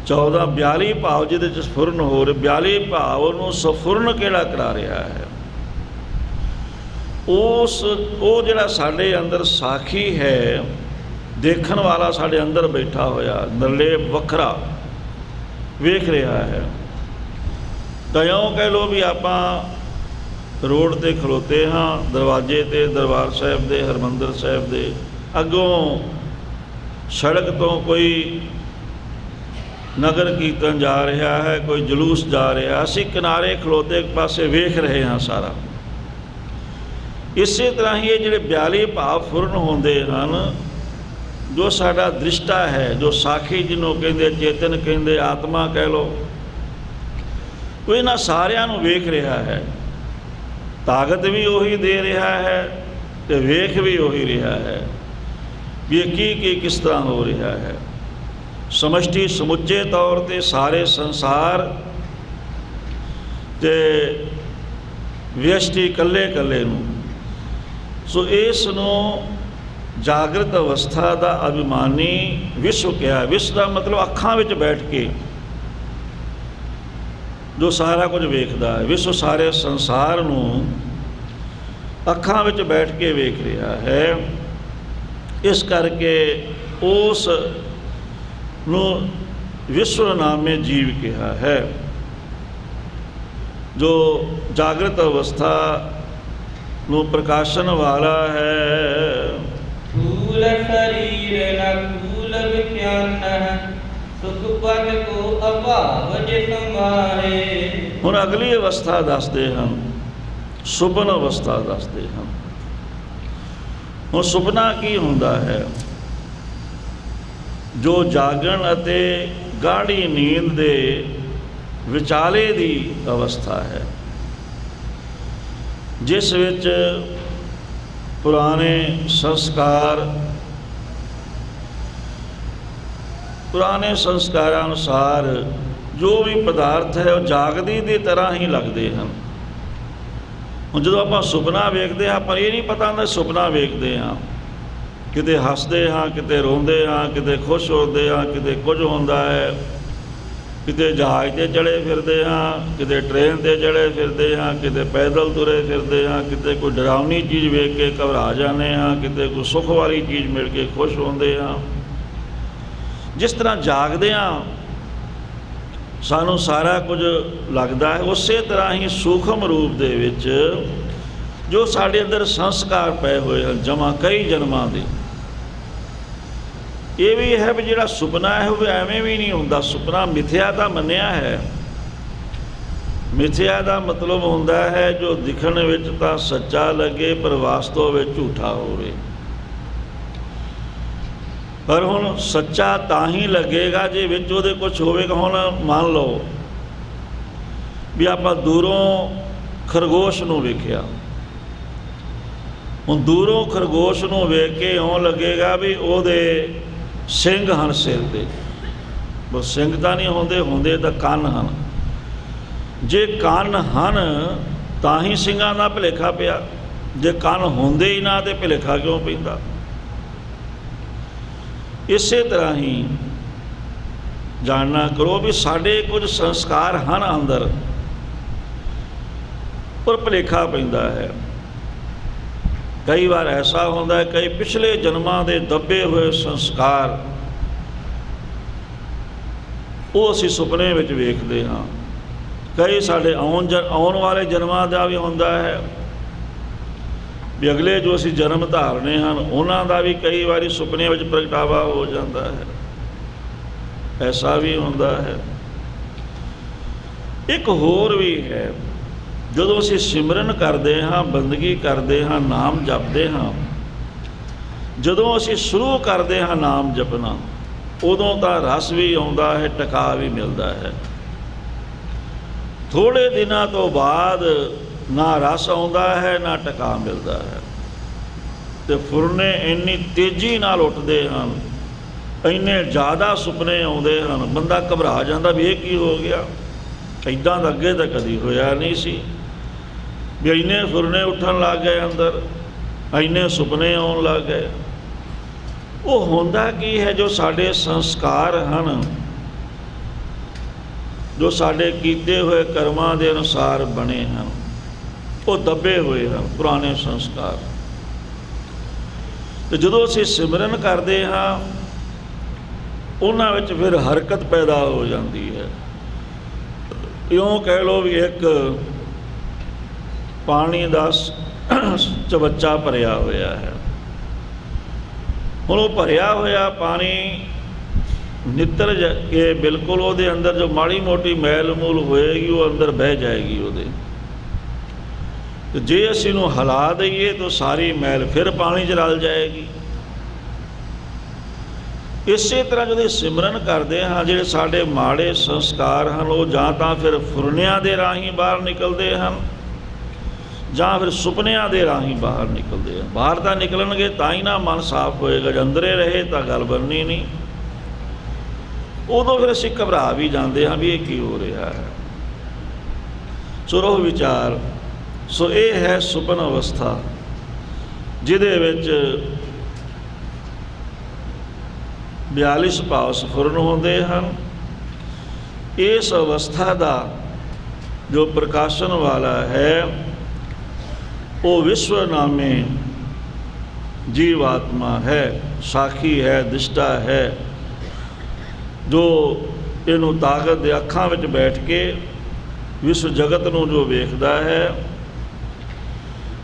Speaker 1: 42 ਭਾਵ ਜਿਹਦੇ 'ਚ ਸਫੁਰਨ ਹੋ ਰਹੇ, 42 ਭਾਵ ਉਹਨੂੰ ਸਫੁਰਨ ਕਿਹੜਾ ਕਰਾ ਰਿਹਾ ਹੈ? ਉਹ ਜਿਹੜਾ ਸਾਡੇ ਅੰਦਰ ਸਾਖੀ ਹੈ, ਦੇਖਣ ਵਾਲਾ ਸਾਡੇ ਅੰਦਰ ਬੈਠਾ ਹੋਇਆ ਨਿਰਲੇਪ ਵੱਖਰਾ ਵੇਖ ਰਿਹਾ ਹੈ। ਤਾਂ ਇਉਂ ਕਹਿ ਲਓ ਵੀ ਆਪਾਂ ਰੋਡ 'ਤੇ ਖਲੋਤੇ ਹਾਂ, ਦਰਵਾਜ਼ੇ 'ਤੇ ਦਰਬਾਰ ਸਾਹਿਬ ਦੇ, ਹਰਿਮੰਦਰ ਸਾਹਿਬ ਦੇ ਅੱਗੋਂ ਸੜਕ ਤੋਂ ਕੋਈ ਨਗਰ ਕੀਰਤਨ ਜਾ ਰਿਹਾ ਹੈ, ਕੋਈ ਜਲੂਸ ਜਾ ਰਿਹਾ, ਅਸੀਂ ਕਿਨਾਰੇ ਖਲੋਤੇ ਇੱਕ ਪਾਸੇ ਵੇਖ ਰਹੇ ਹਾਂ ਸਾਰਾ। ਇਸੇ ਤਰ੍ਹਾਂ ਹੀ ਇਹ ਜਿਹੜੇ 42 ਭਾਵ ਫੁਰਨ ਹੁੰਦੇ ਹਨ, ਜੋ ਸਾਡਾ ਦ੍ਰਿਸ਼ਟਾ ਹੈ, ਜੋ ਸਾਖੀ ਜਿਹਨੂੰ ਕਹਿੰਦੇ, ਚੇਤਨ ਕਹਿੰਦੇ, ਆਤਮਾ ਕਹਿ ਲਓ, ਉਹ ਇਹਨਾਂ ਸਾਰਿਆਂ ਨੂੰ ਵੇਖ ਰਿਹਾ ਹੈ। ਤਾਕਤ ਵੀ ਉਹੀ ਦੇ ਰਿਹਾ ਹੈ ਅਤੇ ਵੇਖ ਵੀ ਉਹੀ ਰਿਹਾ ਹੈ ਵੀ ਇਹ ਕੀ ਕਿਸ ਤਰ੍ਹਾਂ ਹੋ ਰਿਹਾ ਹੈ। ਸਮਸ਼ਟੀ ਸਮੁੱਚੇ ਤੌਰ 'ਤੇ ਸਾਰੇ ਸੰਸਾਰ ਅਤੇ ਵਿਅਸ਼ਟੀ ਇਕੱਲੇ ਇਕੱਲੇ ਨੂੰ। ਸੋ ਇਸ ਨੂੰ ਜਾਗਰਤ ਅਵਸਥਾ ਦਾ ਅਭਿਮਾਨੀ ਵਿਸ਼ਵ ਕਿਹਾ। ਵਿਸ਼ਵ ਦਾ ਮਤਲਬ ਅੱਖਾਂ ਵਿੱਚ ਬੈਠ ਕੇ ਜੋ ਸਾਰਾ ਕੁਝ ਵੇਖਦਾ ਹੈ। ਵਿਸ਼ਵ ਸਾਰੇ ਸੰਸਾਰ ਨੂੰ ਅੱਖਾਂ ਵਿੱਚ ਬੈਠ ਕੇ ਵੇਖ ਰਿਹਾ ਹੈ। ਇਸ ਕਰਕੇ ਉਸ ਨੂੰ ਵਿਸ਼ਵਨਾਮੇ ਜੀਵ ਕਿਹਾ ਹੈ। ਜੋ ਜਾਗਰਤ ਅਵਸਥਾ ਨੂੰ ਪ੍ਰਕਾਸ਼ਨ ਵਾਲਾ ਹੈ।
Speaker 2: ਥੂਲ ਸਰੀਰ ਨ ਥੂਲ ਵਿਖਿਆਨ ਸੁਖ ਪਦ ਕੋ ਅਭਾਵ ਜਿਸ ਮਾਰੇ।
Speaker 1: ਹੁਣ ਅਗਲੀ ਅਵਸਥਾ ਦੱਸਦੇ ਹਨ, ਸੁਪਨ ਅਵਸਥਾ ਦੱਸਦੇ ਹਨ। ਹੁਣ ਸੁਪਨਾ ਕੀ ਹੁੰਦਾ ਹੈ? ਜੋ ਜਾਗਣ ਅਤੇ ਗਾੜੀ ਨੀਂਦ ਦੇ ਵਿਚਾਲੇ ਦੀ ਅਵਸਥਾ ਹੈ, ਜਿਸ ਵਿੱਚ ਪੁਰਾਣੇ ਸੰਸਕਾਰਾਂ ਅਨੁਸਾਰ ਜੋ ਵੀ ਪਦਾਰਥ ਹੈ ਉਹ ਜਾਗਦੀ ਦੀ ਤਰ੍ਹਾਂ ਹੀ ਲੱਗਦੇ ਹਨ। ਹੁਣ ਜਦੋਂ ਆਪਾਂ ਸੁਪਨਾ ਵੇਖਦੇ ਹਾਂ, ਪਰ ਇਹ ਨਹੀਂ ਪਤਾ ਹੁੰਦਾ ਸੁਪਨਾ ਵੇਖਦੇ ਹਾਂ। ਕਿਤੇ ਹੱਸਦੇ ਹਾਂ, ਕਿਤੇ ਰੋਂਦੇ ਹਾਂ, ਕਿਤੇ ਖੁਸ਼ ਹੁੰਦੇ ਹਾਂ, ਕਿਤੇ ਕੁਝ ਹੁੰਦਾ ਹੈ, ਕਿਤੇ ਜਹਾਜ਼ 'ਤੇ ਚੜ੍ਹੇ ਫਿਰਦੇ ਹਾਂ, ਕਿਤੇ ਟ੍ਰੇਨ 'ਤੇ ਚੜ੍ਹੇ ਫਿਰਦੇ ਹਾਂ, ਕਿਤੇ ਪੈਦਲ ਤੁਰੇ ਫਿਰਦੇ ਹਾਂ, ਕਿਤੇ ਕੋਈ ਡਰਾਵਨੀ ਚੀਜ਼ ਵੇਖ ਕੇ ਘਬਰਾ ਜਾਂਦੇ ਹਾਂ, ਕਿਤੇ ਕੋਈ ਸੁੱਖ ਵਾਲੀ ਚੀਜ਼ ਮਿਲ ਕੇ ਖੁਸ਼ ਹੁੰਦੇ ਹਾਂ। ਜਿਸ ਤਰ੍ਹਾਂ ਜਾਗਦੇ ਹਾਂ ਸਾਨੂੰ ਸਾਰਾ ਕੁਝ ਲੱਗਦਾ ਹੈ, ਉਸੇ ਤਰ੍ਹਾਂ ਹੀ ਸੂਖਮ ਰੂਪ ਦੇ ਵਿੱਚ ਜੋ ਸਾਡੇ ਅੰਦਰ ਸੰਸਕਾਰ ਪਏ ਹੋਏ ਹਨ ਜਮ੍ਹਾਂ ਕਈ ਜਨਮਾਂ ਦੇ, ਇਹ ਵੀ ਹੈ ਵੀ ਜਿਹੜਾ ਸੁਪਨਾ ਹੈ ਉਹ ਐਵੇਂ ਵੀ ਨਹੀਂ ਹੁੰਦਾ। ਸੁਪਨਾ ਮਿਥਿਆ ਤਾਂ ਮੰਨਿਆ ਹੈ। ਮਿਥਿਆ ਦਾ ਮਤਲਬ ਹੁੰਦਾ ਹੈ ਜੋ ਦਿਖਣ ਵਿੱਚ ਤਾਂ ਸੱਚਾ ਲੱਗੇ ਪਰ ਵਾਸਤਵ ਵਿੱਚ ਝੂਠਾ ਹੋਵੇ। ਪਰ ਹੁਣ ਸੱਚਾ ਤਾਂ ਹੀ ਲੱਗੇਗਾ ਜੇ ਵਿੱਚ ਉਹਦੇ ਕੁਛ ਹੋਵੇਗਾ। ਹੁਣ ਮੰਨ ਲਓ ਵੀ ਆਪਾਂ ਦੂਰੋਂ ਖਰਗੋਸ਼ ਨੂੰ ਵੇਖਿਆ, ਹੁਣ ਦੂਰੋਂ ਖਰਗੋਸ਼ ਨੂੰ ਵੇਖ ਕੇ ਇਉਂ ਲੱਗੇਗਾ ਵੀ ਉਹਦੇ ਸਿੰਘ ਹਨ ਸਿਰ 'ਤੇ, ਬਸ ਸਿੰਘ ਤਾਂ ਨਹੀਂ ਹੁੰਦੇ ਤਾਂ ਕੰਨ ਹਨ। ਜੇ ਕੰਨ ਹਨ ਤਾਂ ਹੀ ਸਿੰਘਾਂ ਦਾ ਭੁਲੇਖਾ ਪਿਆ, ਜੇ ਕੰਨ ਹੁੰਦੇ ਹੀ ਨਾ ਤਾਂ ਭੁਲੇਖਾ ਕਿਉਂ ਪੈਂਦਾ? ਇਸੇ ਤਰ੍ਹਾਂ ਹੀ ਜਾਣਨਾ ਕਰੋ ਵੀ ਸਾਡੇ ਕੁਝ ਸੰਸਕਾਰ ਹਨ ਅੰਦਰ, ਪਰ ਭੁਲੇਖਾ ਪੈਂਦਾ ਹੈ। ਕਈ ਵਾਰ ਐਸਾ ਹੁੰਦਾ ਹੈ, ਕਈ ਪਿਛਲੇ ਜਨਮਾਂ ਦੇ ਦੱਬੇ ਹੋਏ ਸੰਸਕਾਰ ਉਹ ਅਸੀਂ ਸੁਪਨੇ ਵਿੱਚ ਵੇਖਦੇ ਹਾਂ। ਕਈ ਸਾਡੇ ਆਉਣ ਵਾਲੇ ਜਨਮਾਂ ਦਾ ਵੀ ਹੁੰਦਾ ਹੈ ਵੀ ਅਗਲੇ ਜੋ ਅਸੀਂ ਜਨਮ ਧਾਰਨੇ ਹਨ ਉਹਨਾਂ ਦਾ ਵੀ ਕਈ ਵਾਰੀ ਸੁਪਨੇ ਵਿੱਚ ਪ੍ਰਗਟਾਵਾ ਹੋ ਜਾਂਦਾ ਹੈ। ਐਸਾ ਵੀ ਹੁੰਦਾ ਹੈ। ਇੱਕ ਹੋਰ ਵੀ ਹੈ, ਜਦੋਂ ਅਸੀਂ ਸਿਮਰਨ ਕਰਦੇ ਹਾਂ, ਬੰਦਗੀ ਕਰਦੇ ਹਾਂ, ਨਾਮ ਜਪਦੇ ਹਾਂ, ਜਦੋਂ ਅਸੀਂ ਸ਼ੁਰੂ ਕਰਦੇ ਹਾਂ ਨਾਮ ਜਪਣਾ, ਉਦੋਂ ਤਾਂ ਰਸ ਵੀ ਆਉਂਦਾ ਹੈ, ਟਿਕਾ ਵੀ ਮਿਲਦਾ ਹੈ। ਥੋੜ੍ਹੇ ਦਿਨਾਂ ਤੋਂ ਬਾਅਦ ਨਾ ਰਸ ਆਉਂਦਾ ਹੈ ਨਾ ਟਿਕਾ ਮਿਲਦਾ ਹੈ, ਅਤੇ ਫੁਰਨੇ ਇੰਨੀ ਤੇਜ਼ੀ ਨਾਲ ਉੱਠਦੇ ਹਨ, ਇੰਨੇ ਜ਼ਿਆਦਾ ਸੁਪਨੇ ਆਉਂਦੇ ਹਨ, ਬੰਦਾ ਘਬਰਾ ਜਾਂਦਾ ਵੀ ਇਹ ਕੀ ਹੋ ਗਿਆ। ਇੱਦਾਂ ਤਾਂ ਅੱਗੇ ਤਾਂ ਕਦੀ ਹੋਇਆ ਨਹੀਂ ਸੀ ਵੀ ਇੰਨੇ ਫੁਰਨੇ ਉੱਠਣ ਲੱਗ ਗਏ ਅੰਦਰ, ਇੰਨੇ ਸੁਪਨੇ ਆਉਣ ਲੱਗ ਗਏ। ਉਹ ਹੁੰਦਾ ਕੀ ਹੈ, ਜੋ ਸਾਡੇ ਸੰਸਕਾਰ ਹਨ, ਜੋ ਸਾਡੇ ਕੀਤੇ ਹੋਏ ਕਰਮਾਂ ਦੇ ਅਨੁਸਾਰ ਬਣੇ ਹਨ, ਉਹ ਦੱਬੇ ਹੋਏ ਹਨ ਪੁਰਾਣੇ ਸੰਸਕਾਰ। ਅਤੇ ਜਦੋਂ ਅਸੀਂ ਸਿਮਰਨ ਕਰਦੇ ਹਾਂ ਉਹਨਾਂ ਵਿੱਚ ਫਿਰ ਹਰਕਤ ਪੈਦਾ ਹੋ ਜਾਂਦੀ ਹੈ। ਇਉਂ ਕਹਿ ਲਓ ਵੀ ਇੱਕ ਪਾਣੀ ਦਾ ਚਵੱਚਾ ਭਰਿਆ ਹੋਇਆ ਹੈ। ਹੁਣ ਉਹ ਭਰਿਆ ਹੋਇਆ ਪਾਣੀ ਨਿੱਤਰ ਕੇ ਬਿਲਕੁਲ ਉਹਦੇ ਅੰਦਰ ਜੋ ਮਾੜੀ ਮੋਟੀ ਮੈਲ ਮੂਲ ਹੋਏਗੀ ਉਹ ਅੰਦਰ ਬਹਿ ਜਾਏਗੀ ਉਹਦੇ, ਅਤੇ ਜੇ ਅਸੀਂ ਉਹਨੂੰ ਹਿਲਾ ਦਈਏ ਤਾਂ ਸਾਰੀ ਮੈਲ ਫਿਰ ਪਾਣੀ 'ਚ ਰਲ ਜਾਏਗੀ। ਇਸੇ ਤਰ੍ਹਾਂ ਜਦੋਂ ਸਿਮਰਨ ਕਰਦੇ ਹਾਂ, ਜਿਹੜੇ ਸਾਡੇ ਮਾੜੇ ਸੰਸਕਾਰ ਹਨ ਉਹ ਜਾਂ ਤਾਂ ਫਿਰ ਫੁਰਨਿਆਂ ਦੇ ਰਾਹੀਂ ਬਾਹਰ ਨਿਕਲਦੇ ਹਨ ਜਾਂ ਫਿਰ ਸੁਪਨਿਆਂ ਦੇ ਰਾਹੀਂ ਬਾਹਰ ਨਿਕਲਦੇ ਹਨ। ਬਾਹਰ ਤਾਂ ਨਿਕਲਣਗੇ ਤਾਂ ਹੀ ਨਾ ਮਨ ਸਾਫ਼ ਹੋਏਗਾ, ਜੇ ਅੰਦਰੇ ਰਹੇ ਤਾਂ ਗੱਲ ਬਣਨੀ ਨਹੀਂ। ਉਦੋਂ ਫਿਰ ਅਸੀਂ ਘਬਰਾ ਵੀ ਜਾਂਦੇ ਹਾਂ ਵੀ ਇਹ ਕੀ ਹੋ ਰਿਹਾ ਹੈ। ਸੋ ਰੋਹ ਵਿਚਾਰ, ਸੋ ਇਹ ਹੈ ਸੁਪਨ ਅਵਸਥਾ, ਜਿਹਦੇ ਵਿੱਚ 42 ਸੁਭਾਅ ਸਫੁਰਨ ਹੁੰਦੇ ਹਨ। ਇਸ ਅਵਸਥਾ ਦਾ ਜੋ ਪ੍ਰਕਾਸ਼ਨ ਵਾਲਾ ਹੈ ਉਹ ਵਿਸ਼ਵਨਾਮੇ ਜੀਵਾਤਮਾ ਹੈ, ਸਾਖੀ ਹੈ, ਦਿਸ਼ਟਾ ਹੈ, ਜੋ ਇਹਨੂੰ ਤਾਕਤ ਦੇ ਅੱਖਾਂ ਵਿੱਚ ਬੈਠ ਕੇ ਵਿਸ਼ਵ ਜਗਤ ਨੂੰ ਜੋ ਵੇਖਦਾ ਹੈ।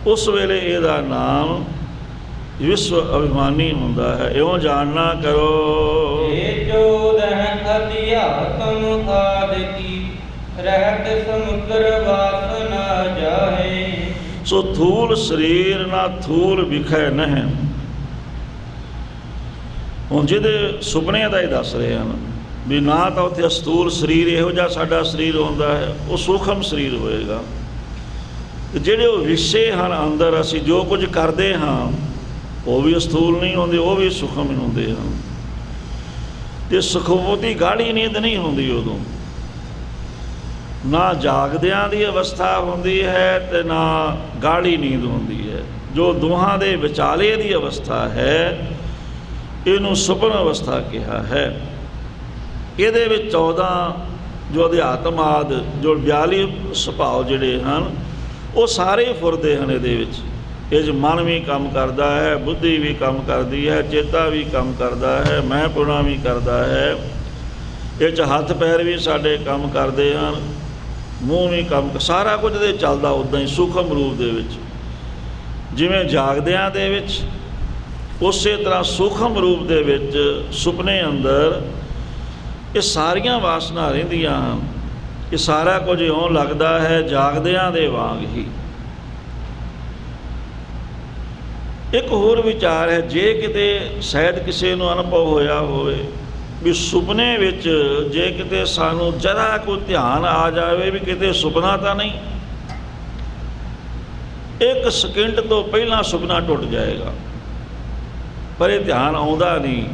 Speaker 1: ਉਸ ਵੇਲੇ ਇਹਦਾ ਨਾਮ ਵਿਸ਼ਵ ਅਭਿਮਾਨੀ ਹੁੰਦਾ ਹੈ। ਇਉਂ ਜਾਣਨਾ ਕਰੋ
Speaker 2: ਇਹ ਚੋਦਹ ਅਧਿਆਤਮ ਆਦਿ ਕੀ ਰਹਿਤ ਸਮੁਦਰ ਵਾਸਨਾ ਜਾਹੇ।
Speaker 1: ਸੋ ਥੂਲ ਸਰੀਰ ਨਾ ਥੂਲ ਵਿਖੇ ਨਹੀਂ। ਹੁਣ ਜਿਹਦੇ ਸੁਪਨੇ ਦਾ ਹੀ ਦੱਸ ਰਹੇ ਹਨ ਵੀ ਨਾ ਤਾਂ ਉੱਥੇ ਅਸਤੂਲ ਸਰੀਰ ਇਹੋ ਜਿਹਾ ਸਾਡਾ ਸਰੀਰ ਹੁੰਦਾ ਹੈ, ਉਹ ਸੂਖਮ ਸਰੀਰ ਹੋਏਗਾ। ਜਿਹੜੇ ਉਹ ਵਿਸ਼ੇ ਹਨ ਅੰਦਰ, ਅਸੀਂ ਜੋ ਕੁਝ ਕਰਦੇ ਹਾਂ ਉਹ ਵੀ ਅਸਤੂਲ ਨਹੀਂ ਹੁੰਦੇ, ਉਹ ਵੀ ਸੂਖਮ ਹੀ ਹੁੰਦੇ ਹਨ। ਅਤੇ ਸੁਖਵਤੀ ਗਾੜੀ ਨੀਂਦ ਨਹੀਂ ਹੁੰਦੀ ਉਦੋਂ, ਨਾ ਜਾਗਦਿਆਂ ਦੀ ਅਵਸਥਾ ਹੁੰਦੀ ਹੈ ਅਤੇ ਨਾ ਗਾੜੀ ਨੀਂਦ ਹੁੰਦੀ ਹੈ। ਜੋ ਦੋਹਾਂ ਦੇ ਵਿਚਾਲੇ ਦੀ ਅਵਸਥਾ ਹੈ ਇਹਨੂੰ ਸੁਪਨ ਅਵਸਥਾ ਕਿਹਾ ਹੈ। ਇਹਦੇ ਵਿੱਚ 14 ਜੋ ਅਧਿਆਤਮ ਆਦਿ ਜੋ 42 ਸੁਭਾਅ ਜਿਹੜੇ ਹਨ ਉਹ ਸਾਰੇ ਫੁਰਦੇ ਹਨ ਇਹਦੇ ਵਿੱਚ। ਇਹ 'ਚ ਮਨ ਵੀ ਕੰਮ ਕਰਦਾ ਹੈ, ਬੁੱਧੀ ਵੀ ਕੰਮ ਕਰਦੀ ਹੈ, ਚੇਤਾ ਵੀ ਕੰਮ ਕਰਦਾ ਹੈ, ਮੈਂ ਪੁਣਾ ਵੀ ਕਰਦਾ ਹੈ। ਇਹ 'ਚ ਹੱਥ ਪੈਰ ਵੀ ਸਾਡੇ ਕੰਮ ਕਰਦੇ ਹਨ, ਮੂੰਹ ਵੀ ਕੰਮ, ਸਾਰਾ ਕੁਝ ਇਹਦੇ ਚੱਲਦਾ ਉੱਦਾਂ ਹੀ ਸੂਖਮ ਰੂਪ ਦੇ ਵਿੱਚ। ਜਿਵੇਂ ਜਾਗਦਿਆਂ ਦੇ ਵਿੱਚ ਉਸੇ ਤਰ੍ਹਾਂ ਸੂਖਮ ਰੂਪ ਦੇ ਵਿੱਚ ਸੁਪਨੇ ਅੰਦਰ ਇਹ ਸਾਰੀਆਂ ਵਾਸਨਾ ਰਹਿੰਦੀਆਂ ਹਨ। ਇਹ ਸਾਰਾ ਕੁਝ ਇਉਂ ਲੱਗਦਾ ਹੈ ਜਾਗਦਿਆਂ ਦੇ ਵਾਂਗ ਹੀ। ਇੱਕ ਹੋਰ ਵਿਚਾਰ ਹੈ, ਜੇ ਕਿਤੇ ਸ਼ਾਇਦ ਕਿਸੇ ਨੂੰ ਅਨੁਭਵ ਹੋਇਆ ਹੋਵੇ ਵੀ ਸੁਪਨੇ ਵਿੱਚ ਜੇ ਕਿਤੇ ਸਾਨੂੰ ਜਰਾ ਕੋਈ ਧਿਆਨ ਆ ਜਾਵੇ ਵੀ ਕਿਤੇ ਸੁਪਨਾ ਤਾਂ ਨਹੀਂ, 1 ਸਕਿੰਟ ਤੋਂ ਪਹਿਲਾਂ ਸੁਪਨਾ ਟੁੱਟ ਜਾਏਗਾ, ਪਰ ਇਹ ਧਿਆਨ ਆਉਂਦਾ ਨਹੀਂ।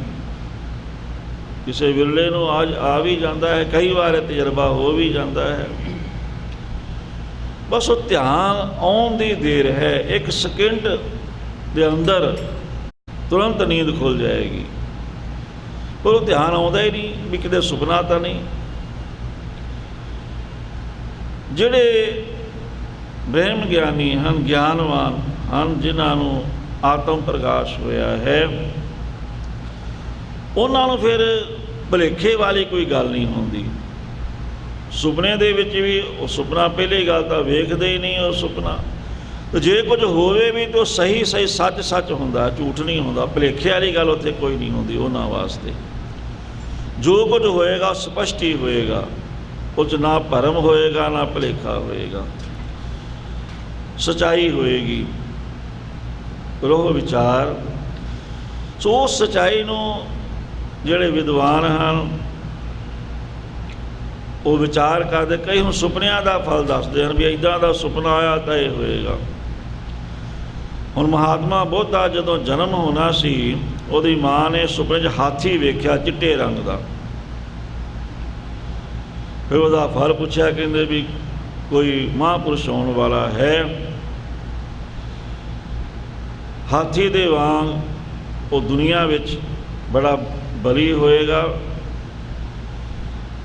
Speaker 1: ਕਿਸੇ ਵੇਲੇ ਨੂੰ ਆ ਵੀ ਜਾਂਦਾ ਹੈ, ਕਈ ਵਾਰ ਇਹ ਤਜਰਬਾ ਹੋ ਵੀ ਜਾਂਦਾ ਹੈ। ਬਸ ਉਹ ਧਿਆਨ ਆਉਣ ਦੀ ਦੇਰ ਹੈ, 1 ਸਕਿੰਟ ਦੇ ਅੰਦਰ ਤੁਰੰਤ ਨੀਂਦ ਖੁੱਲ੍ਹ ਜਾਏਗੀ, ਪਰ ਉਹ ਧਿਆਨ ਆਉਂਦਾ ਹੀ ਨਹੀਂ ਵੀ ਕਿਤੇ ਸੁਪਨਾ ਤਾਂ ਨਹੀਂ। ਜਿਹੜੇ ਬ੍ਰਹਮ ਗਿਆਨੀ ਹਨ, ਗਿਆਨਵਾਨ ਹਨ, ਜਿਨ੍ਹਾਂ ਨੂੰ ਆਤਮ ਪ੍ਰਕਾਸ਼ ਹੋਇਆ ਹੈ, ਉਹਨਾਂ ਨੂੰ ਫਿਰ ਭੁਲੇਖੇ ਵਾਲੀ ਕੋਈ ਗੱਲ ਨਹੀਂ ਹੁੰਦੀ। ਸੁਪਨੇ ਦੇ ਵਿੱਚ ਵੀ ਉਹ ਸੁਪਨਾ ਪਹਿਲੀ ਗੱਲ ਤਾਂ ਵੇਖਦੇ ਹੀ ਨਹੀਂ ਉਹ ਸੁਪਨਾ, ਤੇ ਜੇ ਕੁਝ ਹੋਵੇ ਵੀ ਤਾਂ ਸਹੀ ਸਹੀ ਸੱਚ ਸੱਚ ਹੁੰਦਾ, ਝੂਠ ਨਹੀਂ ਹੁੰਦਾ। ਭੁਲੇਖੇ ਵਾਲੀ ਗੱਲ ਉੱਥੇ ਕੋਈ ਨਹੀਂ ਹੁੰਦੀ ਉਹਨਾਂ ਵਾਸਤੇ। ਜੋ ਕੁਝ ਹੋਏਗਾ ਸਪਸ਼ਟ ਹੀ ਹੋਏਗਾ, ਉਹ 'ਚ ਨਾ ਭਰਮ ਹੋਏਗਾ ਨਾ ਭੁਲੇਖਾ ਹੋਏਗਾ, ਸੱਚਾਈ ਹੋਏਗੀ, ਰੋਹ ਵਿਚਾਰ। ਸੋ ਉਸ ਸੱਚਾਈ ਨੂੰ ਜਿਹੜੇ ਵਿਦਵਾਨ ਹਨ ਉਹ ਵਿਚਾਰ ਕਰਦੇ। ਕਈ ਹੁਣ ਸੁਪਨਿਆਂ ਦਾ ਫਲ ਦੱਸਦੇ ਹਨ ਵੀ ਇੱਦਾਂ ਦਾ ਸੁਪਨਾ ਆਇਆ ਤਾਂ ਇਹ ਹੋਏਗਾ। ਹੁਣ ਮਹਾਤਮਾ ਬੁੱਧ ਜਦੋਂ ਜਨਮ ਹੋਣਾ ਸੀ, ਉਹਦੀ ਮਾਂ ਨੇ ਸੁਪਨੇ 'ਚ ਹਾਥੀ ਵੇਖਿਆ ਚਿੱਟੇ ਰੰਗ ਦਾ। ਫਿਰ ਉਹਦਾ ਫਲ ਪੁੱਛਿਆ, ਕਹਿੰਦੇ ਵੀ ਕੋਈ ਮਹਾਂਪੁਰਸ਼ ਹੋਣ ਵਾਲਾ ਹੈ, ਹਾਥੀ ਦੇ ਵਾਂਗ ਉਹ ਦੁਨੀਆ ਵਿੱਚ ਬੜਾ ਬਲੀ ਹੋਏਗਾ,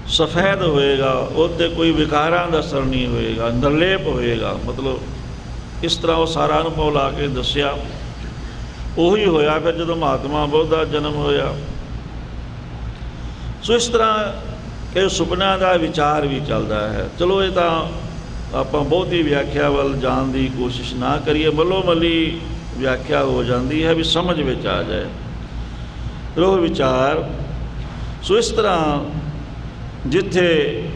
Speaker 1: ਸਫੈਦ ਹੋਏਗਾ, ਉਹਤੇ ਕੋਈ ਵਿਕਾਰਾਂ ਦਾ ਅਸਰ ਨਹੀਂ ਹੋਏਗਾ, ਨਿਰਲੇਪ ਹੋਏਗਾ। ਮਤਲਬ ਇਸ ਤਰ੍ਹਾਂ ਉਹ ਸਾਰਾ ਅਨੁਭਵ ਲਾ ਕੇ ਦੱਸਿਆ। ਉਹੀ ਹੋਇਆ ਫਿਰ ਜਦੋਂ ਮਹਾਤਮਾ ਬੁੱਧ ਦਾ ਜਨਮ ਹੋਇਆ। ਸੋ ਇਸ ਤਰ੍ਹਾਂ ਇਹ ਸੁਪਨਿਆਂ ਦਾ ਵਿਚਾਰ ਵੀ ਚੱਲਦਾ ਹੈ। ਚਲੋ ਇਹ ਤਾਂ ਆਪਾਂ ਬਹੁਤੀ ਵਿਆਖਿਆ ਵੱਲ ਜਾਣ ਦੀ ਕੋਸ਼ਿਸ਼ ਨਾ ਕਰੀਏ, ਮੱਲੋ ਮੱਲੀ ਵਿਆਖਿਆ ਹੋ ਜਾਂਦੀ ਹੈ ਵੀ ਸਮਝ ਵਿੱਚ ਆ ਜਾਏ ਰੋਹ ਵਿਚਾਰ। ਸੋ ਇਸ ਤਰ੍ਹਾਂ ਜਿੱਥੇ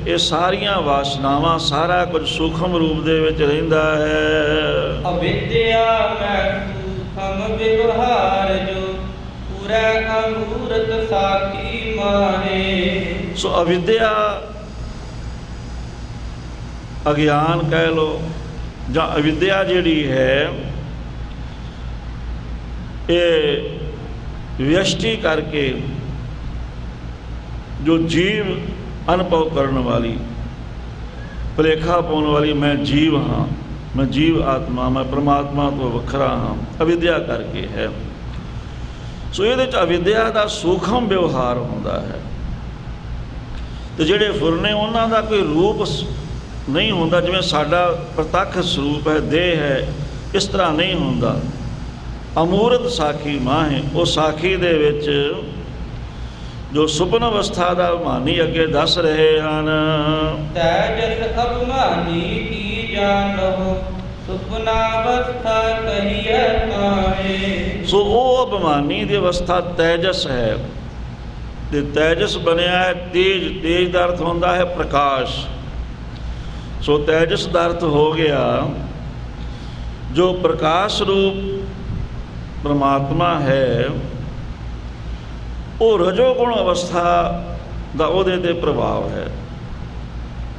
Speaker 1: ਇਹ ਸਾਰੀਆਂ ਵਾਸਨਾਵਾਂ, ਸਾਰਾ ਕੁਝ ਸੂਖਮ ਰੂਪ ਦੇ ਵਿੱਚ ਰਹਿੰਦਾ ਹੈ।
Speaker 2: ਅਵਿਦਿਆ ਮੈਂ ਸੂਖਮ ਵਿਵਹਾਰ ਜੋ ਪੂਰਾ ਅਮੂਰਤ ਸਾਖੀ ਮਾਹੇ।
Speaker 1: ਸੋ ਅਵਿਦਿਆ ਅਗਿਆਨ ਕਹਿ ਲਓ, ਜਾਂ ਅਵਿਦਿਆ ਜਿਹੜੀ ਹੈ ਇਹ ਵਿਅਸ਼ਟੀ ਕਰਕੇ ਜੋ ਜੀਵ ਅਨੁਭਵ ਕਰਨ ਵਾਲੀ, ਭੁਲੇਖਾ ਪਾਉਣ ਵਾਲੀ, ਮੈਂ ਜੀਵ ਹਾਂ, ਮੈਂ ਜੀਵ ਆਤਮਾ, ਮੈਂ ਪਰਮਾਤਮਾ ਤੋਂ ਵੱਖਰਾ ਹਾਂ, ਅਵਿਦਿਆ ਕਰਕੇ ਹੈ। ਸੋ ਇਹਦੇ 'ਚ ਅਵਿਦਿਆ ਦਾ ਸੂਖਮ ਵਿਵਹਾਰ ਹੁੰਦਾ ਹੈ। ਤੇ ਜਿਹੜੇ ਫੁਰਨੇ ਉਹਨਾਂ ਦਾ ਕੋਈ ਰੂਪ ਨਹੀਂ ਹੁੰਦਾ, ਜਿਵੇਂ ਸਾਡਾ ਪ੍ਰਤੱਖ ਸਰੂਪ ਹੈ, ਦੇਹ ਹੈ, ਇਸ ਤਰ੍ਹਾਂ ਨਹੀਂ ਹੁੰਦਾ। ਅਮੂਰਤ ਸਾਖੀ ਮਾਹੇ, ਉਹ ਸਾਖੀ ਦੇ ਵਿੱਚ ਜੋ ਸੁਪਨ ਅਵਸਥਾ ਦਾ ਮਾਨੀ ਅੱਗੇ ਦੱਸ ਰਹੇ ਹਨ।
Speaker 2: ਤੈਜਸ ਅਭਿਮਾਨੀ ਕੀ ਜਾਣੋ ਸੁਪਨਾ ਅਵਸਥਾ ਕਹੀਐ ਕਾਹੇ।
Speaker 1: ਸੋ ਉਹ ਅਭਿਮਾਨੀ ਦੀ ਅਵਸਥਾ ਤੈਜਸ ਹੈ। ਤੇ ਤੈਜਸ ਬਣਿਆ ਹੈ ਤੇਜ। ਤੇਜ ਦਾ ਅਰਥ ਹੁੰਦਾ ਹੈ ਪ੍ਰਕਾਸ਼। ਸੋ ਤੈਜਸ ਦਾ ਅਰਥ ਹੋ ਗਿਆ ਜੋ ਪ੍ਰਕਾਸ਼ ਰੂਪ ਪਰਮਾਤਮਾ ਹੈ, ਉਹ ਰਜੋਗੁਣ ਅਵਸਥਾ ਦਾ ਉਹਦੇ 'ਤੇ ਪ੍ਰਭਾਵ ਹੈ।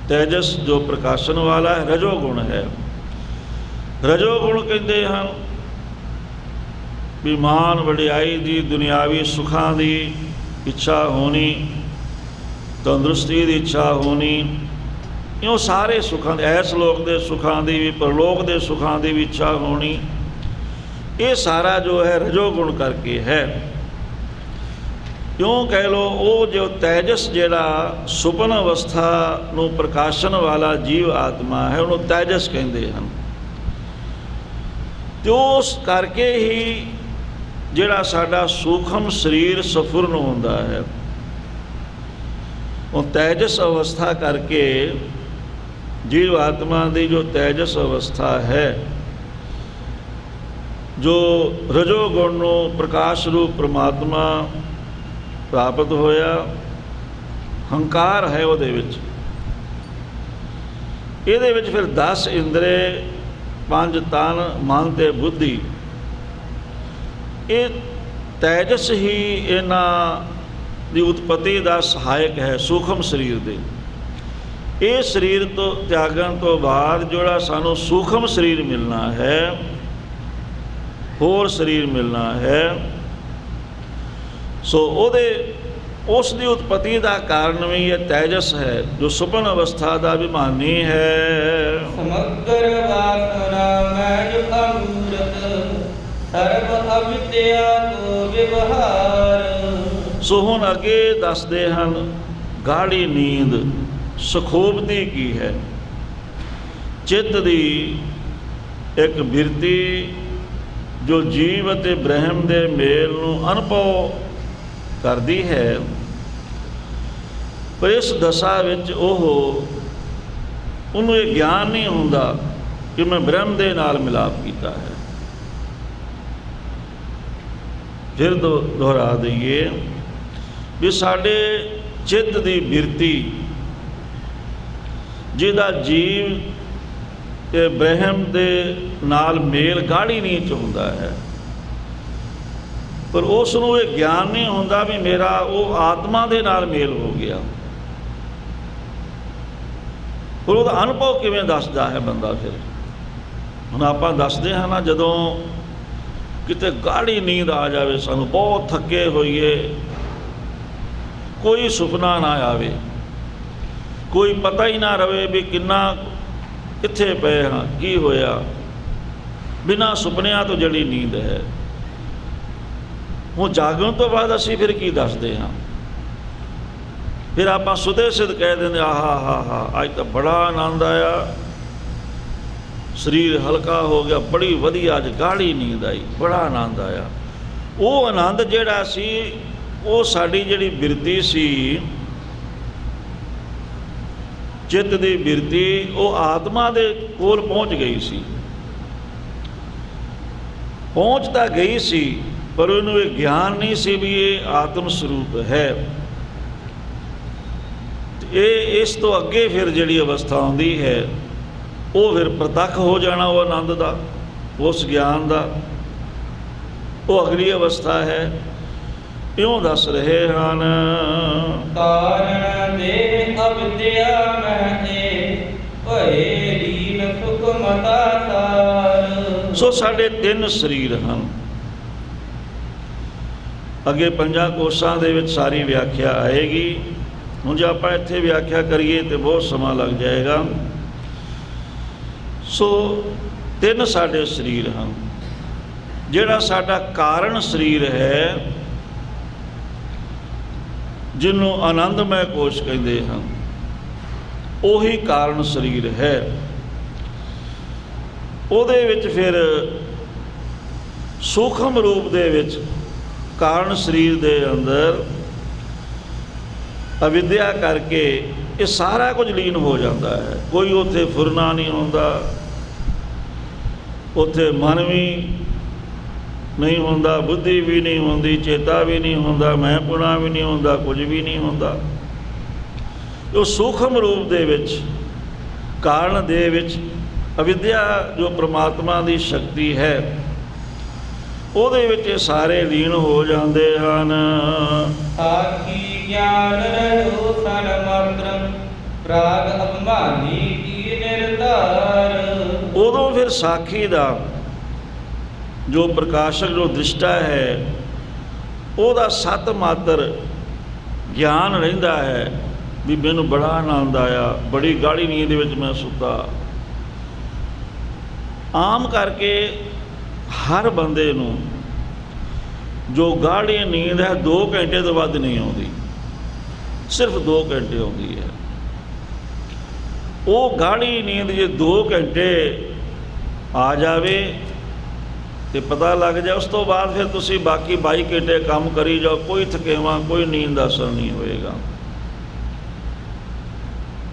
Speaker 1: ਤੈਜਸ ਜੋ ਪ੍ਰਕਾਸ਼ਨ ਵਾਲਾ ਹੈ, ਰਜੋਗੁਣ ਹੈ। ਰਜੋਗੁਣ ਕਹਿੰਦੇ ਹਨ ਵੀ ਮਾਨ ਵਡਿਆਈ ਦੀ, ਦੁਨਿਆਵੀ ਸੁੱਖਾਂ ਦੀ ਇੱਛਾ ਹੋਣੀ, ਤੰਦਰੁਸਤੀ ਦੀ ਇੱਛਾ ਹੋਣੀ, ਇਉਂ ਸਾਰੇ ਸੁੱਖਾਂ ਦੇ, ਇਸ ਲੋਕ ਦੇ ਸੁੱਖਾਂ ਦੀ ਵੀ, ਪਰਲੋਕ ਦੇ ਸੁੱਖਾਂ ਦੀ ਵੀ ਇੱਛਾ ਹੋਣੀ, ਇਹ ਸਾਰਾ ਜੋ ਹੈ ਰਜੋਗੁਣ ਕਰਕੇ ਹੈ। ਕਿਉਂ ਕਹਿ ਲਓ, ਉਹ ਜੋ ਤੈਜਸ ਜਿਹੜਾ ਸੁਪਨ ਅਵਸਥਾ ਨੂੰ ਪ੍ਰਕਾਸ਼ਨ ਵਾਲਾ ਜੀਵ ਆਤਮਾ ਹੈ, ਉਹਨੂੰ ਤੈਜਸ ਕਹਿੰਦੇ ਹਨ। ਤੇ ਉਸ ਕਰਕੇ ਹੀ ਜਿਹੜਾ ਸਾਡਾ ਸੂਖਮ ਸਰੀਰ ਸਫੁਰਨ ਹੁੰਦਾ ਹੈ, ਉਹ ਤੈਜਸ ਅਵਸਥਾ ਕਰਕੇ ਜੀਵ ਆਤਮਾ ਦੀ ਜੋ ਤੈਜਸ ਅਵਸਥਾ ਹੈ, ਜੋ ਰਜੋਗੁਣ ਨੂੰ ਪ੍ਰਕਾਸ਼ ਰੂਪ ਪਰਮਾਤਮਾ ਪ੍ਰਾਪਤ ਹੋਇਆ, ਹੰਕਾਰ ਹੈ ਉਹਦੇ ਵਿੱਚ। ਇਹਦੇ ਵਿੱਚ ਫਿਰ 10 ਇੰਦਰੇ, 5 ਤਨ, ਮਨ ਤੇ ਬੁੱਧੀ, ਇਹ ਤੈਜਸ ਹੀ ਇਹਨਾਂ ਦੀ ਉਤਪਤੀ ਦਾ ਸਹਾਇਕ ਹੈ ਸੂਖਮ ਸਰੀਰ ਦੇ। ਇਹ ਸਰੀਰ ਤੋਂ ਤਿਆਗਣ ਤੋਂ ਬਾਅਦ ਜਿਹੜਾ ਸਾਨੂੰ ਸੂਖਮ ਸਰੀਰ ਮਿਲਣਾ ਹੈ, ਹੋਰ ਸਰੀਰ ਮਿਲਣਾ ਹੈ, ਸੋ ਉਸ ਦੀ ਉਤਪਤੀ ਦਾ ਕਾਰਨ ਵੀ ਇਹ ਤੈਜਸ ਹੈ ਜੋ ਸੁਪਨ ਅਵਸਥਾ ਦਾ ਅਭਿਮਾਨੀ ਹੈ।
Speaker 2: ਸਮਗਰ ਵਾਸਨਾ ਮੈਂ ਜੋ ਅਮੂਰਤ ਸਰਬ ਅਵਿਦਿਆ ਕੋ ਵਿਵਹਾਰ।
Speaker 1: ਸੋ ਹੁਣ ਅੱਗੇ ਦੱਸਦੇ ਹਨ ਗਾੜੀ ਨੀਂਦ ਸੁਖੋਪਤੀ ਕੀ ਹੈ। ਚਿੱਤ ਦੀ ਇੱਕ ਬਿਰਤੀ ਜੋ ਜੀਵ ਅਤੇ ਬ੍ਰਹਮ ਦੇ ਮੇਲ ਨੂੰ ਅਨੁਭਵ ਕਰਦੀ ਹੈ, ਪਰ ਇਸ ਦਸ਼ਾ ਵਿੱਚ ਉਹਨੂੰ ਇਹ ਗਿਆਨ ਨਹੀਂ ਹੁੰਦਾ ਕਿ ਮੈਂ ਬ੍ਰਹਮ ਦੇ ਨਾਲ ਮਿਲਾਪ ਕੀਤਾ ਹੈ। ਫਿਰ ਦੁਹਰਾ ਦਈਏ ਵੀ ਸਾਡੇ ਚਿੱਤ ਦੀ ਬਿਰਤੀ ਜਿਹਦਾ ਜੀਵ ਤੇ ਬ੍ਰਹਮ ਦੇ ਨਾਲ ਮੇਲ ਗਾੜੀ ਨੀਂਦ 'ਚ ਹੁੰਦਾ ਹੈ, ਪਰ ਉਸ ਨੂੰ ਇਹ ਗਿਆਨ ਨਹੀਂ ਹੁੰਦਾ ਵੀ ਮੇਰਾ ਉਹ ਆਤਮਾ ਦੇ ਨਾਲ ਮੇਲ ਹੋ ਗਿਆ। ਫਿਰ ਉਹਦਾ ਅਨੁਭਵ ਕਿਵੇਂ ਦੱਸਦਾ ਹੈ ਬੰਦਾ। ਫਿਰ ਹੁਣ ਆਪਾਂ ਦੱਸਦੇ ਹਾਂ ਨਾ, ਜਦੋਂ ਕਿਤੇ ਗਾੜੀ ਨੀਂਦ ਆ ਜਾਵੇ, ਸਾਨੂੰ ਬਹੁਤ ਥੱਕੇ ਹੋਈਏ, ਕੋਈ ਸੁਪਨਾ ਨਾ ਆਵੇ, ਕੋਈ ਪਤਾ ਹੀ ਨਾ ਰਵੇ ਵੀ ਕਿੰਨਾ ਕਿੱਥੇ ਪਏ ਹਾਂ, ਕੀ ਹੋਇਆ, ਬਿਨਾਂ ਸੁਪਨਿਆਂ ਤੋਂ ਜਿਹੜੀ ਨੀਂਦ ਹੈ। ਹੁਣ ਜਾਗਣ ਤੋਂ ਬਾਅਦ ਅਸੀਂ ਫਿਰ ਕੀ ਦੱਸਦੇ ਹਾਂ? ਫਿਰ ਆਪਾਂ ਸੁਦੇ ਸਿੱਧ ਕਹਿ ਦਿੰਦੇ, ਆਹਾ ਹਾ ਹਾ ਅੱਜ ਤਾਂ ਬੜਾ ਆਨੰਦ ਆਇਆ, ਸਰੀਰ ਹਲਕਾ ਹੋ ਗਿਆ, ਬੜੀ ਵਧੀਆ ਅੱਜ ਗਾੜੀ ਨੀਂਦ ਆਈ, ਬੜਾ ਆਨੰਦ ਆਇਆ। ਉਹ ਆਨੰਦ ਜਿਹੜਾ ਸੀ, ਉਹ ਸਾਡੀ ਜਿਹੜੀ ਬਿਰਤੀ ਸੀ, ਚਿੱਤ ਦੀ ਬਿਰਤੀ, ਉਹ ਆਤਮਾ ਦੇ ਕੋਲ ਪਹੁੰਚ ਗਈ ਸੀ। ਪਹੁੰਚ ਤਾਂ ਗਈ ਸੀ, ਪਰ ਉਹਨੂੰ ਇਹ ਗਿਆਨ ਨਹੀਂ ਸੀ ਵੀ ਇਹ ਆਤਮ ਸਰੂਪ ਹੈ। ਇਹ ਇਸ ਤੋਂ ਅੱਗੇ ਫਿਰ ਜਿਹੜੀ ਅਵਸਥਾ ਆਉਂਦੀ ਹੈ, ਉਹ ਫਿਰ ਪ੍ਰਤੱਖ ਹੋ ਜਾਣਾ ਉਹ ਆਨੰਦ ਦਾ, ਉਸ ਗਿਆਨ ਦਾ, ਉਹ ਅਗਲੀ ਅਵਸਥਾ ਹੈ। ਇਉਂ ਦੱਸ ਰਹੇ ਹਨ,
Speaker 2: ਕਾਰਣ ਦੇ ਅਵਿਦਿਆ ਮਹਿ ਭਏ ਲੀਨ ਸੁਖ ਮਤਾ ਸਾਰ।
Speaker 1: ਸੋ ਸਾਡੇ 3 ਸਰੀਰ ਹਨ। ਅੱਗੇ 5 ਕੋਸ਼ਾਂ ਦੇ ਵਿੱਚ ਸਾਰੀ ਵਿਆਖਿਆ ਆਏਗੀ। ਹੁਣ ਜੇ ਆਪਾਂ ਇੱਥੇ ਵਿਆਖਿਆ ਕਰੀਏ ਤੇ ਬਹੁਤ ਸਮਾਂ ਲੱਗ ਜਾਏਗਾ। ਸੋ 3 ਸਾਡੇ ਸਰੀਰ ਹਨ। ਜਿਹੜਾ ਸਾਡਾ ਕਾਰਨ ਸਰੀਰ ਹੈ, ਜਿਹਨੂੰ ਆਨੰਦਮੈ ਕੋਸ਼ ਕਹਿੰਦੇ ਹਨ, ਉਹੀ ਕਾਰਨ ਸਰੀਰ ਹੈ। ਉਹਦੇ ਵਿੱਚ ਫਿਰ ਸੂਖਮ ਰੂਪ ਦੇ ਵਿੱਚ ਕਾਰਨ ਸਰੀਰ ਦੇ ਅੰਦਰ ਅਵਿਦਿਆ ਕਰਕੇ ਇਹ ਸਾਰਾ ਕੁਝ ਲੀਨ ਹੋ ਜਾਂਦਾ ਹੈ। ਕੋਈ ਉੱਥੇ ਫੁਰਨਾ ਨਹੀਂ ਹੁੰਦਾ, ਉੱਥੇ ਮਨ ਵੀ ਨਹੀਂ ਹੁੰਦਾ, ਬੁੱਧੀ ਵੀ ਨਹੀਂ ਹੁੰਦੀ, ਚੇਤਾ ਵੀ ਨਹੀਂ ਹੁੰਦਾ, ਮੈਂਪੁਣਾ ਵੀ ਨਹੀਂ ਹੁੰਦਾ, ਕੁਝ ਵੀ ਨਹੀਂ ਹੁੰਦਾ। ਉਹ ਸੂਖਮ ਰੂਪ ਦੇ ਵਿੱਚ, ਕਾਰਨ ਦੇ ਵਿੱਚ ਅਵਿਦਿਆ ਜੋ ਪ੍ਰਮਾਤਮਾ ਦੀ ਸ਼ਕਤੀ ਹੈ, ਉਹਦੇ ਵਿੱਚ ਇਹ ਸਾਰੇ ਲੀਨ ਹੋ ਜਾਂਦੇ ਹਨ।
Speaker 2: ਸਾਖੀ ਗਿਆਨ ਰਹਿਓ ਸਨ ਮਾਤਰੰ ਪ੍ਰਾਗ ਅਭਿਮਾਨੀ ਕੀ ਨਿਰਧਾਰ।
Speaker 1: ਉਦੋਂ ਫਿਰ ਸਾਖੀ ਦਾ ਜੋ ਪ੍ਰਕਾਸ਼ਕ, ਜੋ ਦ੍ਰਿਸ਼ਟਾ ਹੈ, ਉਹਦਾ ਸਤ ਮਾਤਰ ਗਿਆਨ ਰਹਿੰਦਾ ਹੈ ਵੀ ਮੈਨੂੰ ਬੜਾ ਆਨੰਦ ਆਇਆ, ਬੜੀ ਗਾੜੀ ਨੀਂਦ ਦੇ ਵਿੱਚ ਮੈਂ ਸੁੱਤਾ। ਆਮ ਕਰਕੇ ਹਰ ਬੰਦੇ ਨੂੰ ਜੋ ਗਾੜੀ ਨੀਂਦ ਹੈ 2 ਘੰਟੇ ਤੋਂ ਵੱਧ ਨਹੀਂ ਆਉਂਦੀ, ਸਿਰਫ 2 ਘੰਟੇ ਆਉਂਦੀ ਹੈ। ਉਹ ਗਾੜੀ ਨੀਂਦ ਜੇ 2 ਘੰਟੇ ਆ ਜਾਵੇ ਤੇ ਪਤਾ ਲੱਗ ਜਾਏ, ਉਸ ਤੋਂ ਬਾਅਦ ਫਿਰ ਤੁਸੀਂ ਬਾਕੀ 22 ਘੰਟੇ ਕੰਮ ਕਰੀ ਜਾਓ, ਕੋਈ ਥਕੇਵਾਂ, ਕੋਈ ਨੀਂਦ ਦਾ ਅਸਰ ਨਹੀਂ ਹੋਏਗਾ।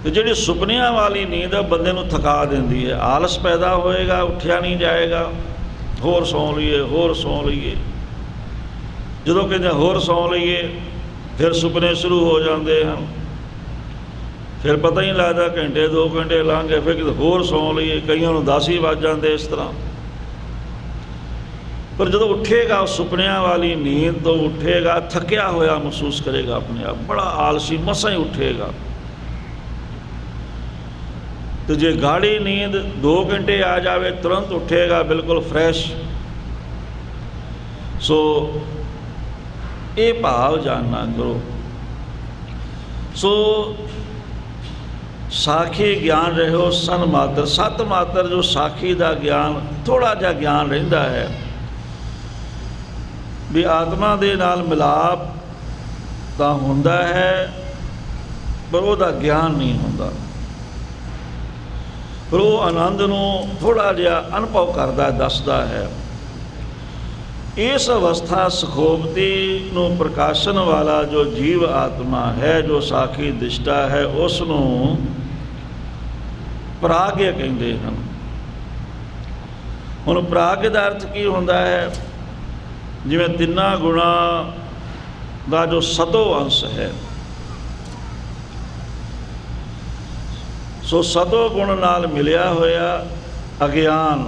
Speaker 1: ਤੇ ਜਿਹੜੀ ਸੁਪਨਿਆਂ ਵਾਲੀ ਨੀਂਦ ਹੈ, ਬੰਦੇ ਨੂੰ ਥਕਾ ਦਿੰਦੀ ਹੈ, ਆਲਸ ਪੈਦਾ ਹੋਏਗਾ, ਉੱਠਿਆ ਨਹੀਂ ਜਾਏਗਾ, ਹੋਰ ਸੌਂ ਲਈਏ, ਹੋਰ ਸੌਂ ਲਈਏ। ਜਦੋਂ ਕਹਿੰਦੇ ਹੋਰ ਸੌਂ ਲਈਏ, ਫਿਰ ਸੁਪਨੇ ਸ਼ੁਰੂ ਹੋ ਜਾਂਦੇ ਹਨ, ਫਿਰ ਪਤਾ ਹੀ ਨਹੀਂ ਲੱਗਦਾ, ਘੰਟੇ 2 ਘੰਟੇ ਲੰਘ ਗਏ, ਫਿਰ ਕਿਤੇ ਹੋਰ ਸੌਂ ਲਈਏ, ਕਈਆਂ ਨੂੰ 10 ਹੀ ਵੱਜ ਜਾਂਦੇ ਇਸ ਤਰ੍ਹਾਂ। ਪਰ ਜਦੋਂ ਉੱਠੇਗਾ, ਉਹ ਸੁਪਨਿਆਂ ਵਾਲੀ ਨੀਂਦ ਤੋਂ ਉੱਠੇਗਾ, ਥੱਕਿਆ ਹੋਇਆ ਮਹਿਸੂਸ ਕਰੇਗਾ ਆਪਣੇ ਆਪ, ਬੜਾ ਆਲਸੀ, ਮਸਾਂ ਹੀ ਉੱਠੇਗਾ। ਤੇ ਜੇ ਗਾੜੀ ਨੀਂਦ 2 ਘੰਟੇ ਆ ਜਾਵੇ, ਤੁਰੰਤ ਉੱਠੇਗਾ, ਬਿਲਕੁਲ ਫਰੈਸ਼। ਸੋ ਇਹ ਭਾਵ ਜਾਣਨਾ ਕਰੋ। ਸੋ ਸਾਖੀ ਗਿਆਨ ਰਹਿਓ ਸਨ ਮਾਤਰ, ਸਤ ਮਾਤਰ ਜੋ ਸਾਖੀ ਦਾ ਗਿਆਨ, ਥੋੜ੍ਹਾ ਜਿਹਾ ਗਿਆਨ ਰਹਿੰਦਾ ਹੈ ਵੀ ਆਤਮਾ ਦੇ ਨਾਲ ਮਿਲਾਪ ਤਾਂ ਹੁੰਦਾ ਹੈ, ਪਰ ਉਹਦਾ ਗਿਆਨ ਨਹੀਂ ਹੁੰਦਾ। ਪਰ ਉਹ ਆਨੰਦ ਨੂੰ ਥੋੜ੍ਹਾ ਜਿਹਾ ਅਨੁਭਵ ਕਰਦਾ, ਦੱਸਦਾ ਹੈ। ਇਸ ਅਵਸਥਾ ਸੁਖੋਪਤੀ ਨੂੰ ਪ੍ਰਕਾਸ਼ਨ ਵਾਲਾ ਜੋ ਜੀਵ ਆਤਮਾ ਹੈ, ਜੋ ਸਾਖੀ ਦਿਸ਼ਟਾ ਹੈ, ਉਸ ਨੂੰ ਪ੍ਰਾਗਯ ਕਹਿੰਦੇ ਹਨ। ਹੁਣ ਪ੍ਰਾਗਯ ਦਾ ਅਰਥ ਕੀ ਹੁੰਦਾ ਹੈ? ਜਿਵੇਂ 3 ਗੁਣਾਂ ਦਾ ਜੋ ਸਤੋ ਅੰਸ਼ ਹੈ, ਸੋ ਸਤੋ ਗੁਣ ਨਾਲ ਮਿਲਿਆ ਹੋਇਆ ਅਗਿਆਨ,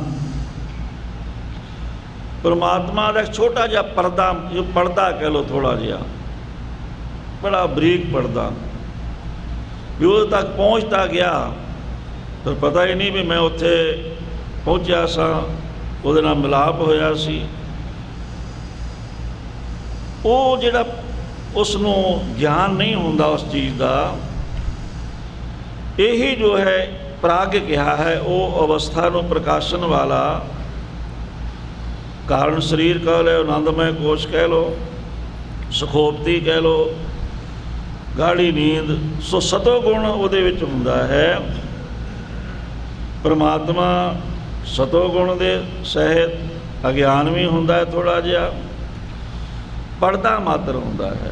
Speaker 1: ਪਰਮਾਤਮਾ ਦਾ ਛੋਟਾ ਜਿਹਾ ਪਰਦਾ, ਜੋ ਪਰਦਾ ਕਹਿ ਲਓ, ਥੋੜ੍ਹਾ ਜਿਹਾ, ਬੜਾ ਬਰੀਕ ਪਰਦਾ, ਵੀ ਉਹਦੇ ਤੱਕ ਪਹੁੰਚਦਾ ਗਿਆ ਪਰ ਪਤਾ ਹੀ ਨਹੀਂ ਵੀ ਮੈਂ ਉੱਥੇ ਪਹੁੰਚਿਆ ਸਾਂ, ਉਹਦੇ ਨਾਲ ਮਿਲਾਪ ਹੋਇਆ ਸੀ। ਉਹ ਜਿਹੜਾ ਉਸ ਨੂੰ ਗਿਆਨ ਨਹੀਂ ਹੁੰਦਾ ਉਸ ਚੀਜ਼ ਦਾ, ਇਹੀ ਜੋ ਹੈ ਪ੍ਰਾਗ ਕਿਹਾ ਹੈ, ਉਹ ਅਵਸਥਾ ਨੂੰ ਪ੍ਰਕਾਸ਼ਨ ਵਾਲਾ ਕਾਰਨ ਸਰੀਰ ਕਹਿ ਲਓ, ਆਨੰਦਮय ਕੋਸ਼ ਕਹਿ ਲਓ, ਸੁਖੋਪਤੀ ਕਹਿ ਲਓ, ਗਾੜੀ ਨੀਂਦ। ਸੋ ਸਤੋ ਗੁਣ ਉਹਦੇ ਵਿੱਚ ਹੁੰਦਾ ਹੈ। ਪਰਮਾਤਮਾ ਸਤੋ ਗੁਣ ਦੇ ਸਹਿਤ ਅਗਿਆਨ ਵੀ ਹੁੰਦਾ ਹੈ, ਥੋੜ੍ਹਾ ਜਿਹਾ ਪੜਦਾ ਮਾਤਰ ਹੁੰਦਾ ਹੈ।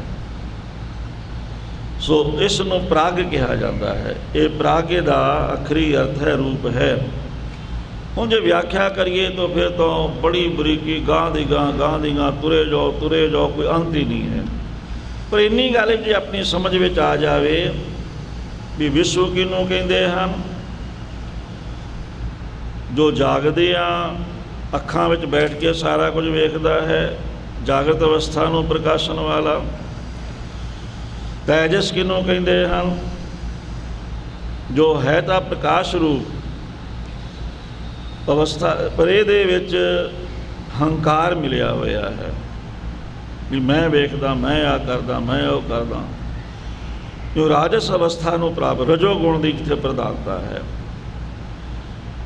Speaker 1: ਸੋ ਇਸ ਨੂੰ ਪ੍ਰਾਗ ਕਿਹਾ ਜਾਂਦਾ ਹੈ। ਇਹ ਪ੍ਰਾਗੇ ਦਾ ਅਖਰੀ ਅਰਥ ਹੈ, ਰੂਪ ਹੈ। ਹੁਣ ਜੇ ਵਿਆਖਿਆ ਕਰੀਏ ਤਾਂ ਫਿਰ ਤਾਂ ਬੜੀ ਬਰੀਕੀ, ਗਾਂ ਦੀ ਗਾਂ ਤੁਰੇ ਜਾਓ, ਕੋਈ ਅੰਤ ਹੀ ਨਹੀਂ ਹੈ। ਪਰ ਇੰਨੀ ਗੱਲ ਜੇ ਆਪਣੀ ਸਮਝ ਵਿੱਚ ਆ ਜਾਵੇ ਵੀ ਵਿਸ਼ਵ ਕਿਹਨੂੰ ਕਹਿੰਦੇ ਹਨ, ਜੋ ਜਾਗਦੇ ਆ, ਅੱਖਾਂ ਵਿੱਚ ਬੈਠ ਕੇ ਸਾਰਾ ਕੁਝ ਵੇਖਦਾ ਹੈ, ਜਾਗਰਤ ਅਵਸਥਾ ਨੂੰ ਪ੍ਰਕਾਸ਼ਨ ਵਾਲਾ। ਤੈਜਸ ਕਿਹਨੂੰ ਕਹਿੰਦੇ ਹਨ, ਜੋ ਹੈ ਤਾਂ ਪ੍ਰਕਾਸ਼ ਰੂਪ ਅਵਸਥਾ, ਪਰ ਇਹਦੇ ਵਿੱਚ ਹੰਕਾਰ ਮਿਲਿਆ ਹੋਇਆ ਹੈ ਵੀ ਮੈਂ ਵੇਖਦਾ, ਮੈਂ ਆ ਕਰਦਾ, ਮੈਂ ਉਹ ਕਰਦਾ। ਜੋ ਰਾਜਸ ਅਵਸਥਾ ਨੂੰ ਪ੍ਰਾਪਤ, ਰਜੋ ਗੁਣ ਦੀ ਜਿੱਥੇ ਪ੍ਰਧਾਨਤਾ ਹੈ,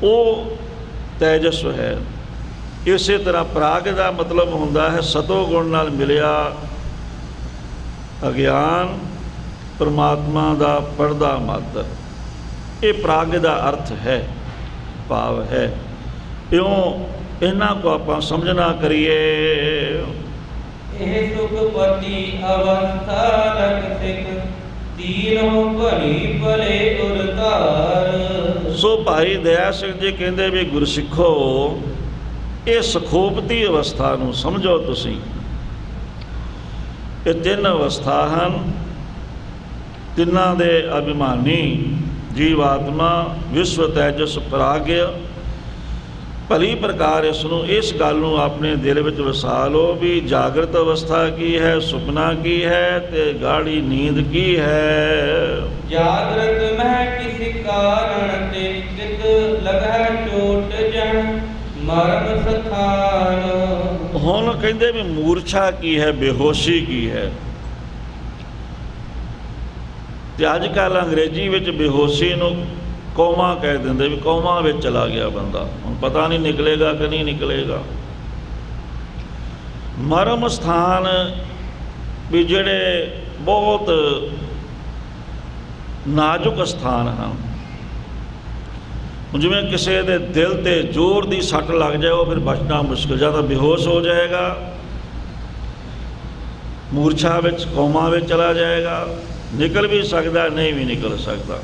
Speaker 1: ਉਹ ਤੈਜਸ ਹੈ। ਇਸੇ ਤਰ੍ਹਾਂ ਪ੍ਰਾਗ ਦਾ ਮਤਲਬ ਹੁੰਦਾ ਹੈ ਸਤੋ ਗੁਣ ਨਾਲ ਮਿਲਿਆ ਅਗਿਆਨ, ਪਰਮਾਤਮਾ ਦਾ ਪਰਦਾ ਮਾਤਰ। ਇਹ ਪ੍ਰਾਗ ਦਾ ਅਰਥ ਹੈ, ਭਾਵ ਹੈ। ਇਉਂ ਇਹਨਾਂ ਕੋ ਆਪਾਂ ਸਮਝਣਾ ਕਰੀਏ।
Speaker 2: ਇਹ ਸੁਖਪਤੀ ਅਵਸਥਾ ਲਖ ਸਿਖ, ਤੀਨੋਂ ਭਲੀ ਭਲੇ ਉਰਤਾਰ।
Speaker 1: ਸੋ ਭਾਈ ਦਇਆ ਸਿੰਘ ਜੀ ਕਹਿੰਦੇ ਵੀ ਗੁਰਸਿੱਖੋ, ਇਹ ਸੁਖੋਪਤੀ ਅਵਸਥਾ ਨੂੰ ਸਮਝੋ ਤੁਸੀਂ। ਇਹ ਤਿੰਨ ਅਵਸਥਾ ਹਨ, ਤਿੰਨਾਂ ਦੇ ਅਭਿਮਾਨੀ ਜੀਵਾਤਮਾ, ਵਿਸ਼ਵ, ਤੈਜਸ, ਪ੍ਰਾਗਯ। ਭਲੀ ਪ੍ਰਕਾਰ ਇਸ ਨੂੰ, ਇਸ ਗੱਲ ਨੂੰ ਆਪਣੇ ਦਿਲ ਵਿੱਚ ਵਸਾ ਲਓ ਵੀ ਜਾਗਰਤ ਅਵਸਥਾ ਕੀ ਹੈ, ਸੁਪਨਾ ਕੀ ਹੈ ਤੇ ਗਾੜੀ ਨੀਂਦ ਕੀ ਹੈ।
Speaker 2: ਜਾਗਰਤ ਮਹਿ ਕਿਸੀ ਕਾਰਣ ਤੇ ਚਿਤ ਲਗੈ ਚੋਟ ਜਨ ਮਰਨ ਸਥਾਨ।
Speaker 1: ਹੁਣ ਕਹਿੰਦੇ ਵੀ ਮੂਰਛਾ ਕੀ ਹੈ, ਬੇਹੋਸ਼ੀ ਕੀ ਹੈ। ਤੇ ਅੱਜ ਕੱਲ੍ਹ ਅੰਗਰੇਜ਼ੀ ਵਿੱਚ ਬੇਹੋਸ਼ੀ ਨੂੰ ਕੋਮਾ ਕਹਿ ਦਿੰਦੇ, ਵੀ ਕੋਮਾ ਵਿੱਚ ਚਲਾ ਗਿਆ ਬੰਦਾ, ਹੁਣ ਪਤਾ ਨਹੀਂ ਨਿਕਲੇਗਾ ਕਿ ਨਹੀਂ ਨਿਕਲੇਗਾ। ਮਰਮ ਸਥਾਨ ਵੀ ਜਿਹੜੇ ਬਹੁਤ ਨਾਜ਼ੁਕ ਸਥਾਨ ਹਨ, ਜਿਵੇਂ ਕਿਸੇ ਦੇ ਦਿਲ ਤੇ ਜ਼ੋਰ ਦੀ ਸੱਟ ਲੱਗ ਜਾਏ, ਉਹ ਫਿਰ ਬਚਣਾ ਮੁਸ਼ਕਿਲ, ਜਾਂ ਤਾਂ ਬੇਹੋਸ਼ ਹੋ ਜਾਏਗਾ, ਮੂਰਛਾ ਵਿੱਚ, ਕੋਮਾ ਵਿੱਚ ਚਲਾ ਜਾਏਗਾ, ਨਿਕਲ ਵੀ ਸਕਦਾ, ਨਹੀਂ ਵੀ ਨਿਕਲ ਸਕਦਾ।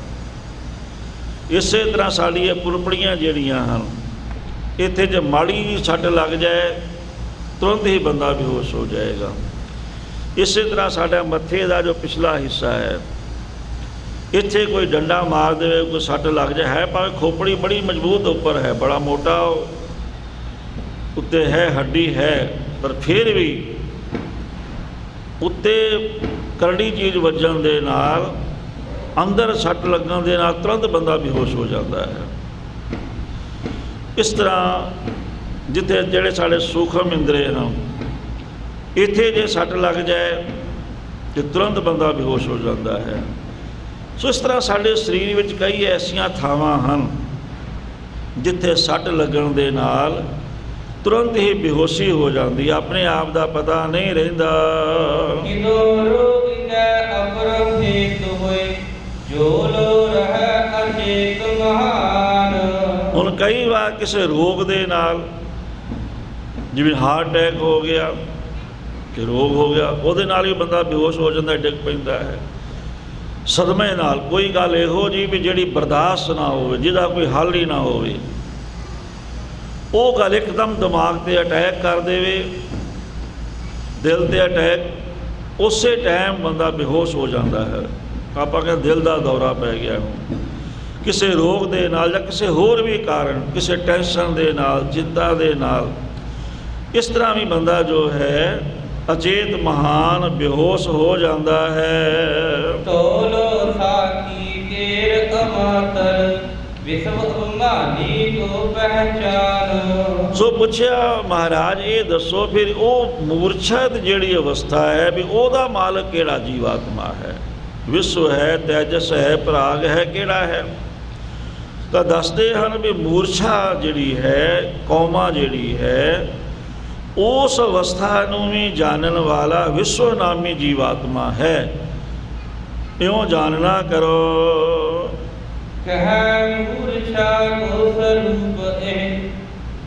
Speaker 1: ਇਸੇ ਤਰ੍ਹਾਂ ਸਾਡੀ ਇਹ ਪੁਰਪੜੀਆਂ ਜਿਹੜੀਆਂ ਹਨ, ਇੱਥੇ ਜੇ ਮਾੜੀ ਜਿਹੀ ਸੱਟ ਲੱਗ ਜਾਏ ਤੁਰੰਤ ਹੀ ਬੰਦਾ ਬੇਹੋਸ਼ ਹੋ ਜਾਏਗਾ। ਇਸੇ ਤਰ੍ਹਾਂ ਸਾਡਾ ਮੱਥੇ ਦਾ ਜੋ ਪਿਛਲਾ ਹਿੱਸਾ ਹੈ, ਇੱਥੇ ਕੋਈ ਡੰਡਾ ਮਾਰ ਦੇਵੇ, ਕੋਈ ਸੱਟ ਲੱਗ ਜਾਏ, ਹੈ ਭਾਵੇਂ ਖੋਪੜੀ ਬੜੀ ਮਜ਼ਬੂਤ ਉੱਪਰ ਹੈ, ਬੜਾ ਮੋਟਾ ਉੱਤੇ ਹੈ, ਹੱਡੀ ਹੈ, ਪਰ ਫਿਰ ਵੀ ਉੱਤੇ ਕਰੜੀ ਚੀਜ਼ ਵੱਜਣ ਦੇ ਨਾਲ, ਅੰਦਰ ਸੱਟ ਲੱਗਣ ਦੇ ਨਾਲ ਤੁਰੰਤ ਬੰਦਾ ਬੇਹੋਸ਼ ਹੋ ਜਾਂਦਾ ਹੈ। ਇਸ ਤਰ੍ਹਾਂ ਜਿੱਥੇ ਜਿਹੜੇ ਸਾਡੇ ਸੂਖਮ ਇੰਦਰੇ ਹਨ, ਇੱਥੇ ਜੇ ਸੱਟ ਲੱਗ ਜਾਏ ਤਾਂ ਤੁਰੰਤ ਬੰਦਾ ਬੇਹੋਸ਼ ਹੋ ਜਾਂਦਾ ਹੈ। ਸੋ ਇਸ ਤਰ੍ਹਾਂ ਸਾਡੇ ਸਰੀਰ ਵਿੱਚ ਕਈ ਐਸੀਆਂ ਥਾਵਾਂ ਹਨ ਜਿੱਥੇ ਸੱਟ ਲੱਗਣ ਦੇ ਨਾਲ ਤੁਰੰਤ ਹੀ ਬੇਹੋਸ਼ੀ ਹੋ ਜਾਂਦੀ, ਆਪਣੇ ਆਪ ਦਾ ਪਤਾ ਨਹੀਂ ਰਹਿੰਦਾ।
Speaker 2: ਕਿਦੋਂ ਰੋਗ ਕੈ ਅਪਰਹਿਤ ਹੋਏ, ਜੋ ਲੋ ਰਹਿ ਅਚੇਤ ਮਹਾਨ।
Speaker 1: ਹੁਣ ਕਈ ਵਾਰ ਕਿਸੇ ਰੋਗ ਦੇ ਨਾਲ, ਜਿਵੇਂ ਹਾਰਟ ਅਟੈਕ ਹੋ ਗਿਆ ਕਿ ਰੋਗ ਹੋ ਗਿਆ, ਉਹਦੇ ਨਾਲ ਹੀ ਬੰਦਾ ਬੇਹੋਸ਼ ਹੋ ਜਾਂਦਾ, ਡਿੱਗ ਪੈਂਦਾ ਹੈ। ਸਦਮੇ ਨਾਲ ਕੋਈ ਗੱਲ ਇਹੋ ਜਿਹੀ ਵੀ ਜਿਹੜੀ ਬਰਦਾਸ਼ਤ ਨਾ ਹੋਵੇ, ਜਿਹਦਾ ਕੋਈ ਹੱਲ ਹੀ ਨਾ ਹੋਵੇ, ਉਹ ਗੱਲ ਇੱਕਦਮ ਦਿਮਾਗ 'ਤੇ ਅਟੈਕ ਕਰ ਦੇਵੇ, ਦਿਲ 'ਤੇ ਅਟੈਕ, ਉਸੇ ਟਾਈਮ ਬੰਦਾ ਬੇਹੋਸ਼ ਹੋ ਜਾਂਦਾ ਹੈ। ਆਪਾਂ ਕਹਿੰਦੇ ਦਿਲ ਦਾ ਦੌਰਾ ਪੈ ਗਿਆ ਨੂੰ, ਕਿਸੇ ਰੋਗ ਦੇ ਨਾਲ ਜਾਂ ਕਿਸੇ ਹੋਰ ਵੀ ਕਾਰਨ, ਕਿਸੇ ਟੈਨਸ਼ਨ ਦੇ ਨਾਲ, ਚਿੰਤਾ ਦੇ ਨਾਲ, ਇਸ ਤਰ੍ਹਾਂ ਵੀ ਬੰਦਾ ਜੋ ਹੈ ਅਚੇਤ ਮਹਾਨ ਬੇਹੋਸ਼ ਹੋ ਜਾਂਦਾ ਹੈ।
Speaker 2: ਤੋਲੋ ਸਾਖੀ ਕੇਰ ਅਮਾਤਰ, ਵਿਸਵ ਅਭਿਮਾਨੀ ਕੋ ਪਹਿਚਾਨ।
Speaker 1: ਸੋ ਪੁੱਛਿਆ ਮਹਾਰਾਜ ਇਹ ਦੱਸੋ ਫਿਰ ਉਹ ਮੂਰਛਤ ਜਿਹੜੀ ਅਵਸਥਾ ਹੈ ਵੀ ਉਹਦਾ ਮਾਲਕ ਕਿਹੜਾ ਜੀਵਾਤਮਾ ਹੈ? ਵਿਸ਼ਵ ਹੈ, ਤੇਜਸ ਹੈ, ਪ੍ਰਾਗ ਹੈ, ਕਿਹੜਾ ਹੈ? ਤਾਂ ਦੱਸਦੇ ਹਨ ਵੀ ਮੂਰਛਾ ਜਿਹੜੀ ਹੈ, ਕੌਮਾ ਜਿਹੜੀ ਹੈ, ਉਸ ਅਵਸਥਾ ਨੂੰ ਵੀ ਜਾਣਨ ਵਾਲਾ ਵਿਸ਼ਵ ਨਾਮੀ ਜੀਵਾਤਮਾ ਹੈ। ਇਉਂ ਜਾਣਨਾ ਕਰੋ।
Speaker 2: ਕਹਿ ਮੂਰਛਾ ਕੋ ਸਰੂਪ ਇਹ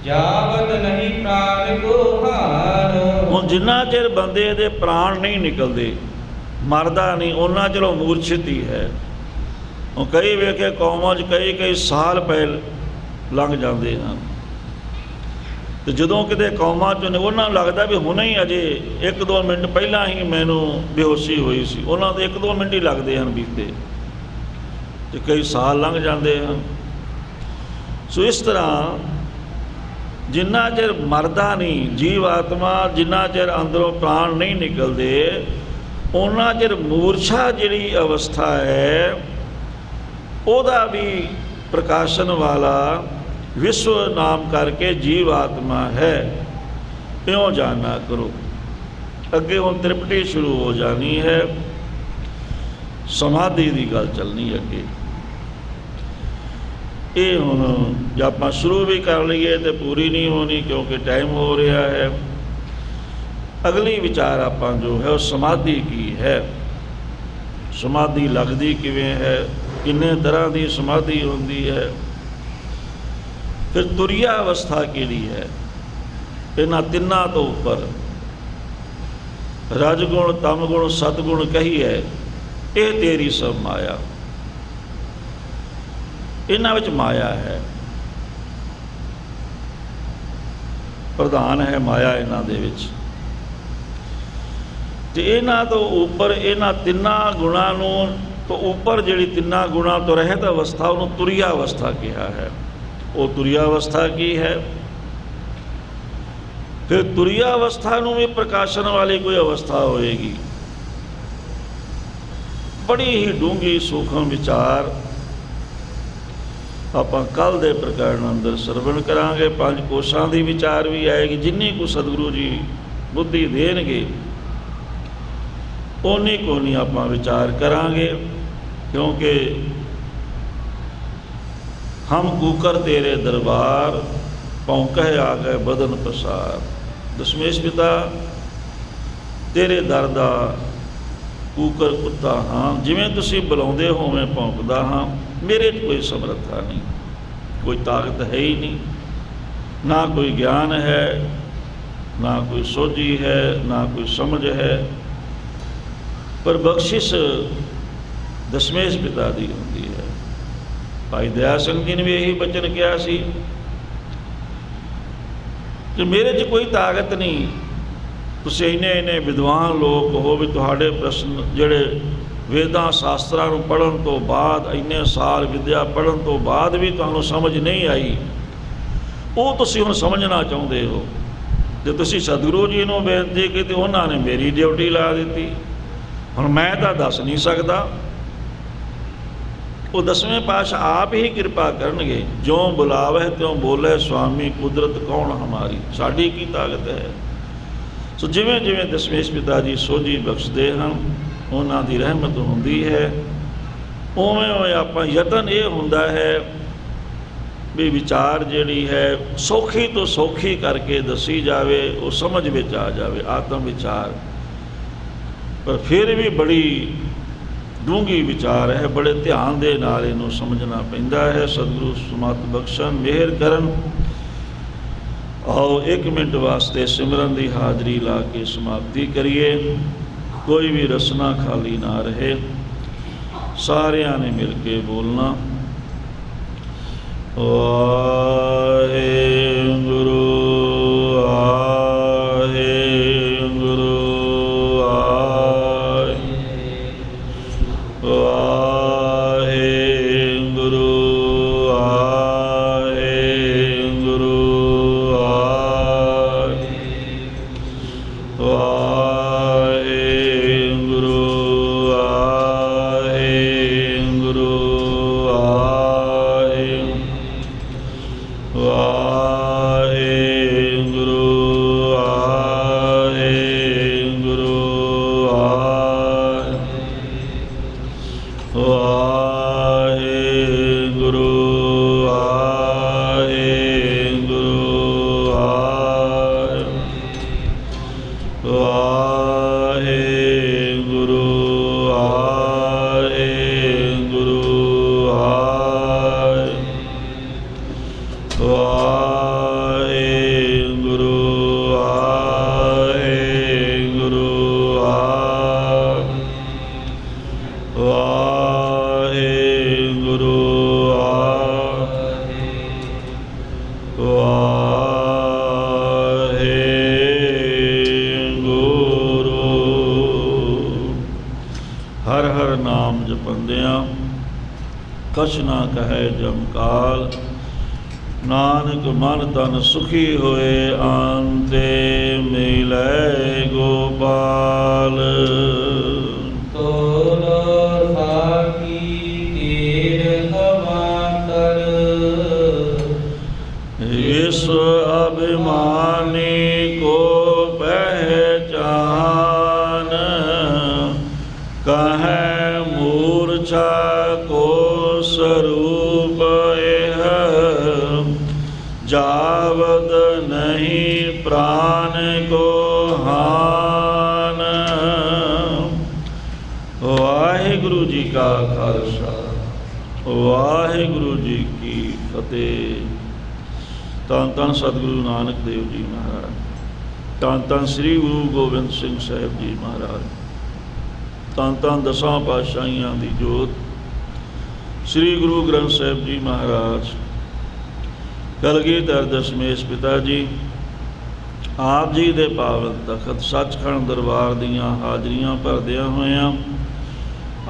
Speaker 2: ਜਾਵਤ ਨਹੀਂ ਪ੍ਰਾਨ ਕੋ ਹਾਰ।
Speaker 1: ਹੁਣ ਜਿੰਨਾ ਚਿਰ ਬੰਦੇ ਦੇ ਪ੍ਰਾਣ ਨਹੀਂ ਨਿਕਲਦੇ, ਮਰਦਾ ਨਹੀਂ, ਉਹਨਾਂ ਚਿਰ ਉਹ ਮੂਰਛਿਤ ਹੀ ਹੈ। ਉਹ ਕਈ ਵੇਖੇ ਕੌਮਾਂ 'ਚ ਕਈ ਸਾਲ ਪੈ ਲੰਘ ਜਾਂਦੇ ਹਨ, ਤੇ ਜਦੋਂ ਕਿਤੇ ਕੌਮਾਂ 'ਚ ਉਹਨਾਂ ਨੂੰ ਲੱਗਦਾ ਵੀ ਹੁਣੇ ਹੀ ਅਜੇ 1-2 ਮਿੰਟ ਪਹਿਲਾਂ ਹੀ ਮੈਨੂੰ ਬੇਹੋਸ਼ੀ ਹੋਈ ਸੀ, ਉਹਨਾਂ ਦੇ 1-2 ਮਿੰਟ ਹੀ ਲੱਗਦੇ ਹਨ ਬੀਤੇ, ਤੇ ਕਈ ਸਾਲ ਲੰਘ ਜਾਂਦੇ ਹਨ। ਸੋ ਇਸ ਤਰ੍ਹਾਂ ਜਿੰਨਾ ਚਿਰ ਮਰਦਾ ਨਹੀਂ ਜੀਵ ਆਤਮਾ, ਜਿੰਨਾ ਚਿਰ ਅੰਦਰੋਂ ਪ੍ਰਾਣ ਨਹੀਂ ਨਿਕਲਦੇ, ਉਹਨਾਂ ਚਿਰ ਮੂਰਛਾ ਜਿਹੜੀ ਅਵਸਥਾ ਹੈ ਉਹਦਾ ਵੀ ਪ੍ਰਕਾਸ਼ਨ ਵਾਲਾ ਵਿਸ਼ਵ ਨਾਮ ਕਰਕੇ ਜੀਵ ਆਤਮਾ ਹੈ। ਇਉਂ ਜਾਣਨਾ ਕਰੋ। ਅੱਗੇ ਹੁਣ ਤ੍ਰਿਪਟੀ ਸ਼ੁਰੂ ਹੋ ਜਾਣੀ ਹੈ, ਸਮਾਧੀ ਦੀ ਗੱਲ ਚੱਲਣੀ ਅੱਗੇ। ਇਹ ਹੁਣ ਜੇ ਆਪਾਂ ਸ਼ੁਰੂ ਵੀ ਕਰ ਲਈਏ ਤੇ ਪੂਰੀ ਨਹੀਂ ਹੋਣੀ, ਕਿਉਂਕਿ ਟਾਈਮ ਹੋ ਰਿਹਾ ਹੈ। ਅਗਲੀ ਵਿਚਾਰ ਆਪਾਂ ਜੋ ਹੈ ਉਹ ਸਮਾਧੀ ਕੀ ਹੈ, ਸਮਾਧੀ ਲੱਗਦੀ ਕਿਵੇਂ ਹੈ, ਕਿੰਨੇ ਤਰ੍ਹਾਂ ਦੀ ਸਮਾਧੀ ਹੁੰਦੀ ਹੈ, ਫਿਰ ਤੁਰੀਆ ਅਵਸਥਾ ਕਿਹੜੀ ਹੈ। ਇਹਨਾਂ ਤਿੰਨਾਂ ਤੋਂ ਉੱਪਰ ਰਜਗੁਣ, ਤਮਗੁਣ, ਸਤਗੁਣ ਕਹੀ ਹੈ, ਇਹ ਤੇਰੀ ਸਭ ਮਾਇਆ। ਇਹਨਾਂ ਵਿੱਚ ਮਾਇਆ ਹੈ, ਪ੍ਰਧਾਨ ਹੈ ਮਾਇਆ ਇਹਨਾਂ ਦੇ ਵਿੱਚ। ਤੇ ਇਹਨਾਂ ਤੋਂ ਉੱਪਰ, ਇਹਨਾਂ ਤਿੰਨਾਂ ਗੁਣਾਂ ਨੂੰ ਤੋਂ ਉੱਪਰ ਜਿਹੜੀ ਤਿੰਨਾਂ ਗੁਣਾਂ ਤੋਂ ਰਹਿਤ ਅਵਸਥਾ, ਉਹਨੂੰ ਤੁਰੀਆ ਅਵਸਥਾ ਕਿਹਾ ਹੈ। ਉਹ ਤੁਰੀਆ ਅਵਸਥਾ ਕੀ ਹੈ? ਫਿਰ ਤੁਰੀਆ ਅਵਸਥਾ ਨੂੰ ਵੀ ਪ੍ਰਕਾਸ਼ਨ ਵਾਲੀ ਕੋਈ ਅਵਸਥਾ ਹੋਏਗੀ। ਬੜੀ ਹੀ ਡੂੰਘੀ ਸੂਖਮ ਵਿਚਾਰ ਆਪਾਂ ਕੱਲ੍ਹ ਦੇ ਪ੍ਰਕਰਣ ਅੰਦਰ ਸਰਵਣ ਕਰਾਂਗੇ। 5 ਕੋਸ਼ਾਂ ਦੀ ਵਿਚਾਰ ਵੀ ਆਏਗੀ, ਜਿੰਨੀ ਕੁ ਸਤਿਗੁਰੂ ਜੀ ਬੁੱਧੀ ਦੇਣਗੇ ਓਨੀ ਕੋ ਨਹੀਂ ਆਪਾਂ ਵਿਚਾਰ ਕਰਾਂਗੇ, ਕਿਉਂਕਿ ਹਮ ਕੂਕਰ ਤੇਰੇ ਦਰਬਾਰ, ਭੌਂਕਹਿ ਆ ਗਏ ਬਦਨ ਪ੍ਰਸਾਰ। ਦਸ਼ਮੇਸ਼ ਪਿਤਾ ਤੇਰੇ ਦਰ ਦਾ ਕੂਕਰ ਕੁੱਤਾ ਹਾਂ, ਜਿਵੇਂ ਤੁਸੀਂ ਬੁਲਾਉਂਦੇ ਹੋ ਮੈਂ ਭੌਂਕਦਾ ਹਾਂ। ਮੇਰੇ 'ਚ ਕੋਈ ਸਮਰੱਥਾ ਨਹੀਂ, ਕੋਈ ਤਾਕਤ ਹੈ ਹੀ ਨਹੀਂ, ਨਾ ਕੋਈ ਗਿਆਨ ਹੈ, ਨਾ ਕੋਈ ਸੋਝੀ ਹੈ, ਨਾ ਕੋਈ ਸਮਝ ਹੈ। ਪਰ ਬਖਸ਼ਿਸ਼ ਦਸ਼ਮੇਸ਼ ਪਿਤਾ ਦੀ ਹੁੰਦੀ ਹੈ। ਭਾਈ ਦਇਆ ਸਿੰਘ ਜੀ ਨੇ ਵੀ ਇਹੀ ਬਚਨ ਕਿਹਾ ਸੀ ਕਿ ਮੇਰੇ 'ਚ ਕੋਈ ਤਾਕਤ ਨਹੀਂ, ਤੁਸੀਂ ਇੰਨੇ ਵਿਦਵਾਨ ਲੋਕ ਹੋ ਵੀ ਤੁਹਾਡੇ ਪ੍ਰਸ਼ਨ ਜਿਹੜੇ ਵੇਦਾਂ ਸ਼ਾਸਤਰਾਂ ਨੂੰ ਪੜ੍ਹਨ ਤੋਂ ਬਾਅਦ, ਇੰਨੇ ਸਾਲ ਵਿਦਿਆ ਪੜ੍ਹਨ ਤੋਂ ਬਾਅਦ ਵੀ ਤੁਹਾਨੂੰ ਸਮਝ ਨਹੀਂ ਆਈ, ਉਹ ਤੁਸੀਂ ਹੁਣ ਸਮਝਣਾ ਚਾਹੁੰਦੇ ਹੋ। ਜੇ ਤੁਸੀਂ ਸਤਿਗੁਰੂ ਜੀ ਨੂੰ ਬੇਨਤੀ ਕੀਤੀ, ਉਹਨਾਂ ਨੇ ਮੇਰੀ ਡਿਊਟੀ ਲਾ ਦਿੱਤੀ। ਹੁਣ ਮੈਂ ਤਾਂ ਦੱਸ ਨਹੀਂ ਸਕਦਾ, ਉਹ 10ਵੇਂ ਪਾਤਸ਼ਾਹ ਆਪ ਹੀ ਕਿਰਪਾ ਕਰਨਗੇ। ਜਿਉਂ ਬੁਲਾਵੇ ਤਿਉਂ ਬੋਲੇ ਸੁਆਮੀ, ਕੁਦਰਤ ਕੌਣ ਹਮਾਰੀ, ਸਾਡੀ ਕੀ ਤਾਕਤ ਹੈ। ਸੋ ਜਿਵੇਂ ਜਿਵੇਂ ਦਸ਼ਮੇਸ਼ ਪਿਤਾ ਜੀ ਸੋਝੀ ਬਖਸ਼ਦੇ ਹਨ, ਉਹਨਾਂ ਦੀ ਰਹਿਮਤ ਹੁੰਦੀ ਹੈ, ਉਵੇਂ ਉਵੇਂ ਆਪਾਂ ਯਤਨ ਇਹ ਹੁੰਦਾ ਹੈ ਵੀ ਵਿਚਾਰ ਜਿਹੜੀ ਹੈ ਸੌਖੀ ਤੋਂ ਸੌਖੀ ਕਰਕੇ ਦੱਸੀ ਜਾਵੇ, ਉਹ ਸਮਝ ਵਿੱਚ ਆ ਜਾਵੇ, ਆਤਮ ਵਿਚਾਰ। ਪਰ ਫਿਰ ਵੀ ਬੜੀ ਡੂੰਘੀ ਵਿਚਾਰ ਹੈ, ਬੜੇ ਧਿਆਨ ਦੇ ਨਾਲ ਇਹਨੂੰ ਸਮਝਣਾ ਪੈਂਦਾ ਹੈ। ਸਤਿਗੁਰੂ ਸਮਤ ਬਖਸ਼ਣ, ਮਿਹਰ ਕਰਨ। ਆਓ 1 ਮਿੰਟ ਵਾਸਤੇ ਸਿਮਰਨ ਦੀ ਹਾਜ਼ਰੀ ਲਾ ਕੇ ਸਮਾਪਤੀ ਕਰੀਏ। ਕੋਈ ਵੀ ਰਸਨਾ ਖਾਲੀ ਨਾ ਰਹੇ। ਸਾਰਿਆਂ ਨੇ ਮਿਲ ਕੇ ਬੋਲਣਾ, ਵਾਹਿਗੁਰੂ ਹੁੰਦਿਆਂ ਕਛ ਨਾ ਕਹੈ ਜਮਕਾਲ। ਨਾਨਕ ਮਨ ਤਨ ਸੁਖੀ ਹੋਏ ਆਂਤੇ ਮਿਲੈ ਗੋਪਾਲ।
Speaker 2: ਤੋਲ ਸਾਖੀ ਤੀਰ ਅਵਾਤਰ
Speaker 1: ਇਸ ਅਭਿਮਾਨੀ ਕੋ ਪਹਿਚਾਨ। ਕਹੈ ਮੂਰਛਾ ਕੋ ਸਰੂਪ ਇਹ ਜਾਵਦ ਨਹੀਂ ਪ੍ਰਾਨ ਕੋ ਹਾਨ। ਵਾਹਿਗੁਰੂ ਜੀ ਕਾ ਖਾਲਸਾ ਵਾਹਿਗੁਰੂ ਜੀ ਕੀ ਫਤਿਹ। ਧੰਨ ਧੰਨ ਸਤਿਗੁਰੂ ਨਾਨਕ ਦੇਵ ਜੀ ਮਹਾਰਾਜ, ਧੰਨ ਧੰਨ ਸ੍ਰੀ ਗੁਰੂ ਗੋਬਿੰਦ ਸਿੰਘ ਸਾਹਿਬ ਜੀ ਮਹਾਰਾਜ, ਧੰਨ ਧੰਨ ਦਸਾਂ ਪਾਤਸ਼ਾਹੀਆਂ ਦੀ ਜੋਤ ਸ੍ਰੀ ਗੁਰੂ ਗ੍ਰੰਥ ਸਾਹਿਬ ਜੀ ਮਹਾਰਾਜ, ਕਲਗੀਧਰ ਦਸ਼ਮੇਸ਼ ਪਿਤਾ ਜੀ, ਆਪ ਜੀ ਦੇ ਪਾਵਨ ਤਖਤ ਸੱਚਖੰਡ ਦਰਬਾਰ ਦੀਆਂ ਹਾਜ਼ਰੀਆਂ ਭਰਦਿਆਂ ਹੋਇਆਂ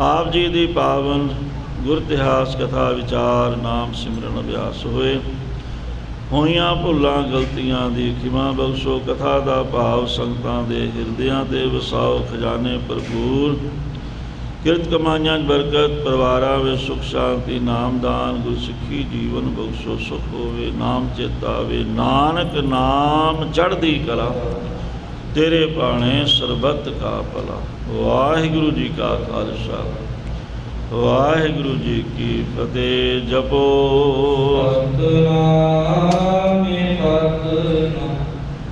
Speaker 1: ਆਪ ਜੀ ਦੀ ਪਾਵਨ ਗੁਰ ਇਤਿਹਾਸ ਕਥਾ ਵਿਚਾਰ ਨਾਮ ਸਿਮਰਨ ਅਭਿਆਸ ਹੋਏ। ਹੋਈਆਂ ਭੁੱਲਾਂ ਗਲਤੀਆਂ ਦੀ ਖਿਮਾ ਬਖਸ਼ੋ। ਕਥਾ ਦਾ ਭਾਵ ਸੰਗਤਾਂ ਦੇ ਹਿਰਦਿਆਂ ਤੇ ਵਸਾਓ। ਖਜ਼ਾਨੇ ਭਰਪੂਰ ਕਿਰਤ ਕਮਾਈਆਂ 'ਚ ਬਰਕਤ, ਪਰਿਵਾਰਾਂ ਵਿੱਚ ਸੁਖ ਸ਼ਾਂਤੀ, ਨਾਮਦਾਨ ਗੁਰਸਿੱਖੀ ਜੀਵਨ ਬਖਸ਼ੋ। ਸੁਖ ਹੋਵੇ ਨਾਮ ਚੇਤਾ ਆਵੇ, ਨਾਨਕ ਨਾਮ ਚੜ੍ਹਦੀ ਕਲਾ, ਤੇਰੇ ਭਾਣੇ ਸਰਬੱਤ ਕਾ ਭਲਾ। ਵਾਹਿਗੁਰੂ ਜੀ ਕਾ ਖਾਲਸਾ ਵਾਹਿਗੁਰੂ ਜੀ ਕੀ ਫਤਿਹ। ਜਪੋ
Speaker 2: ਸਤਿਨਾਮ ਸਤਿਨਾਮ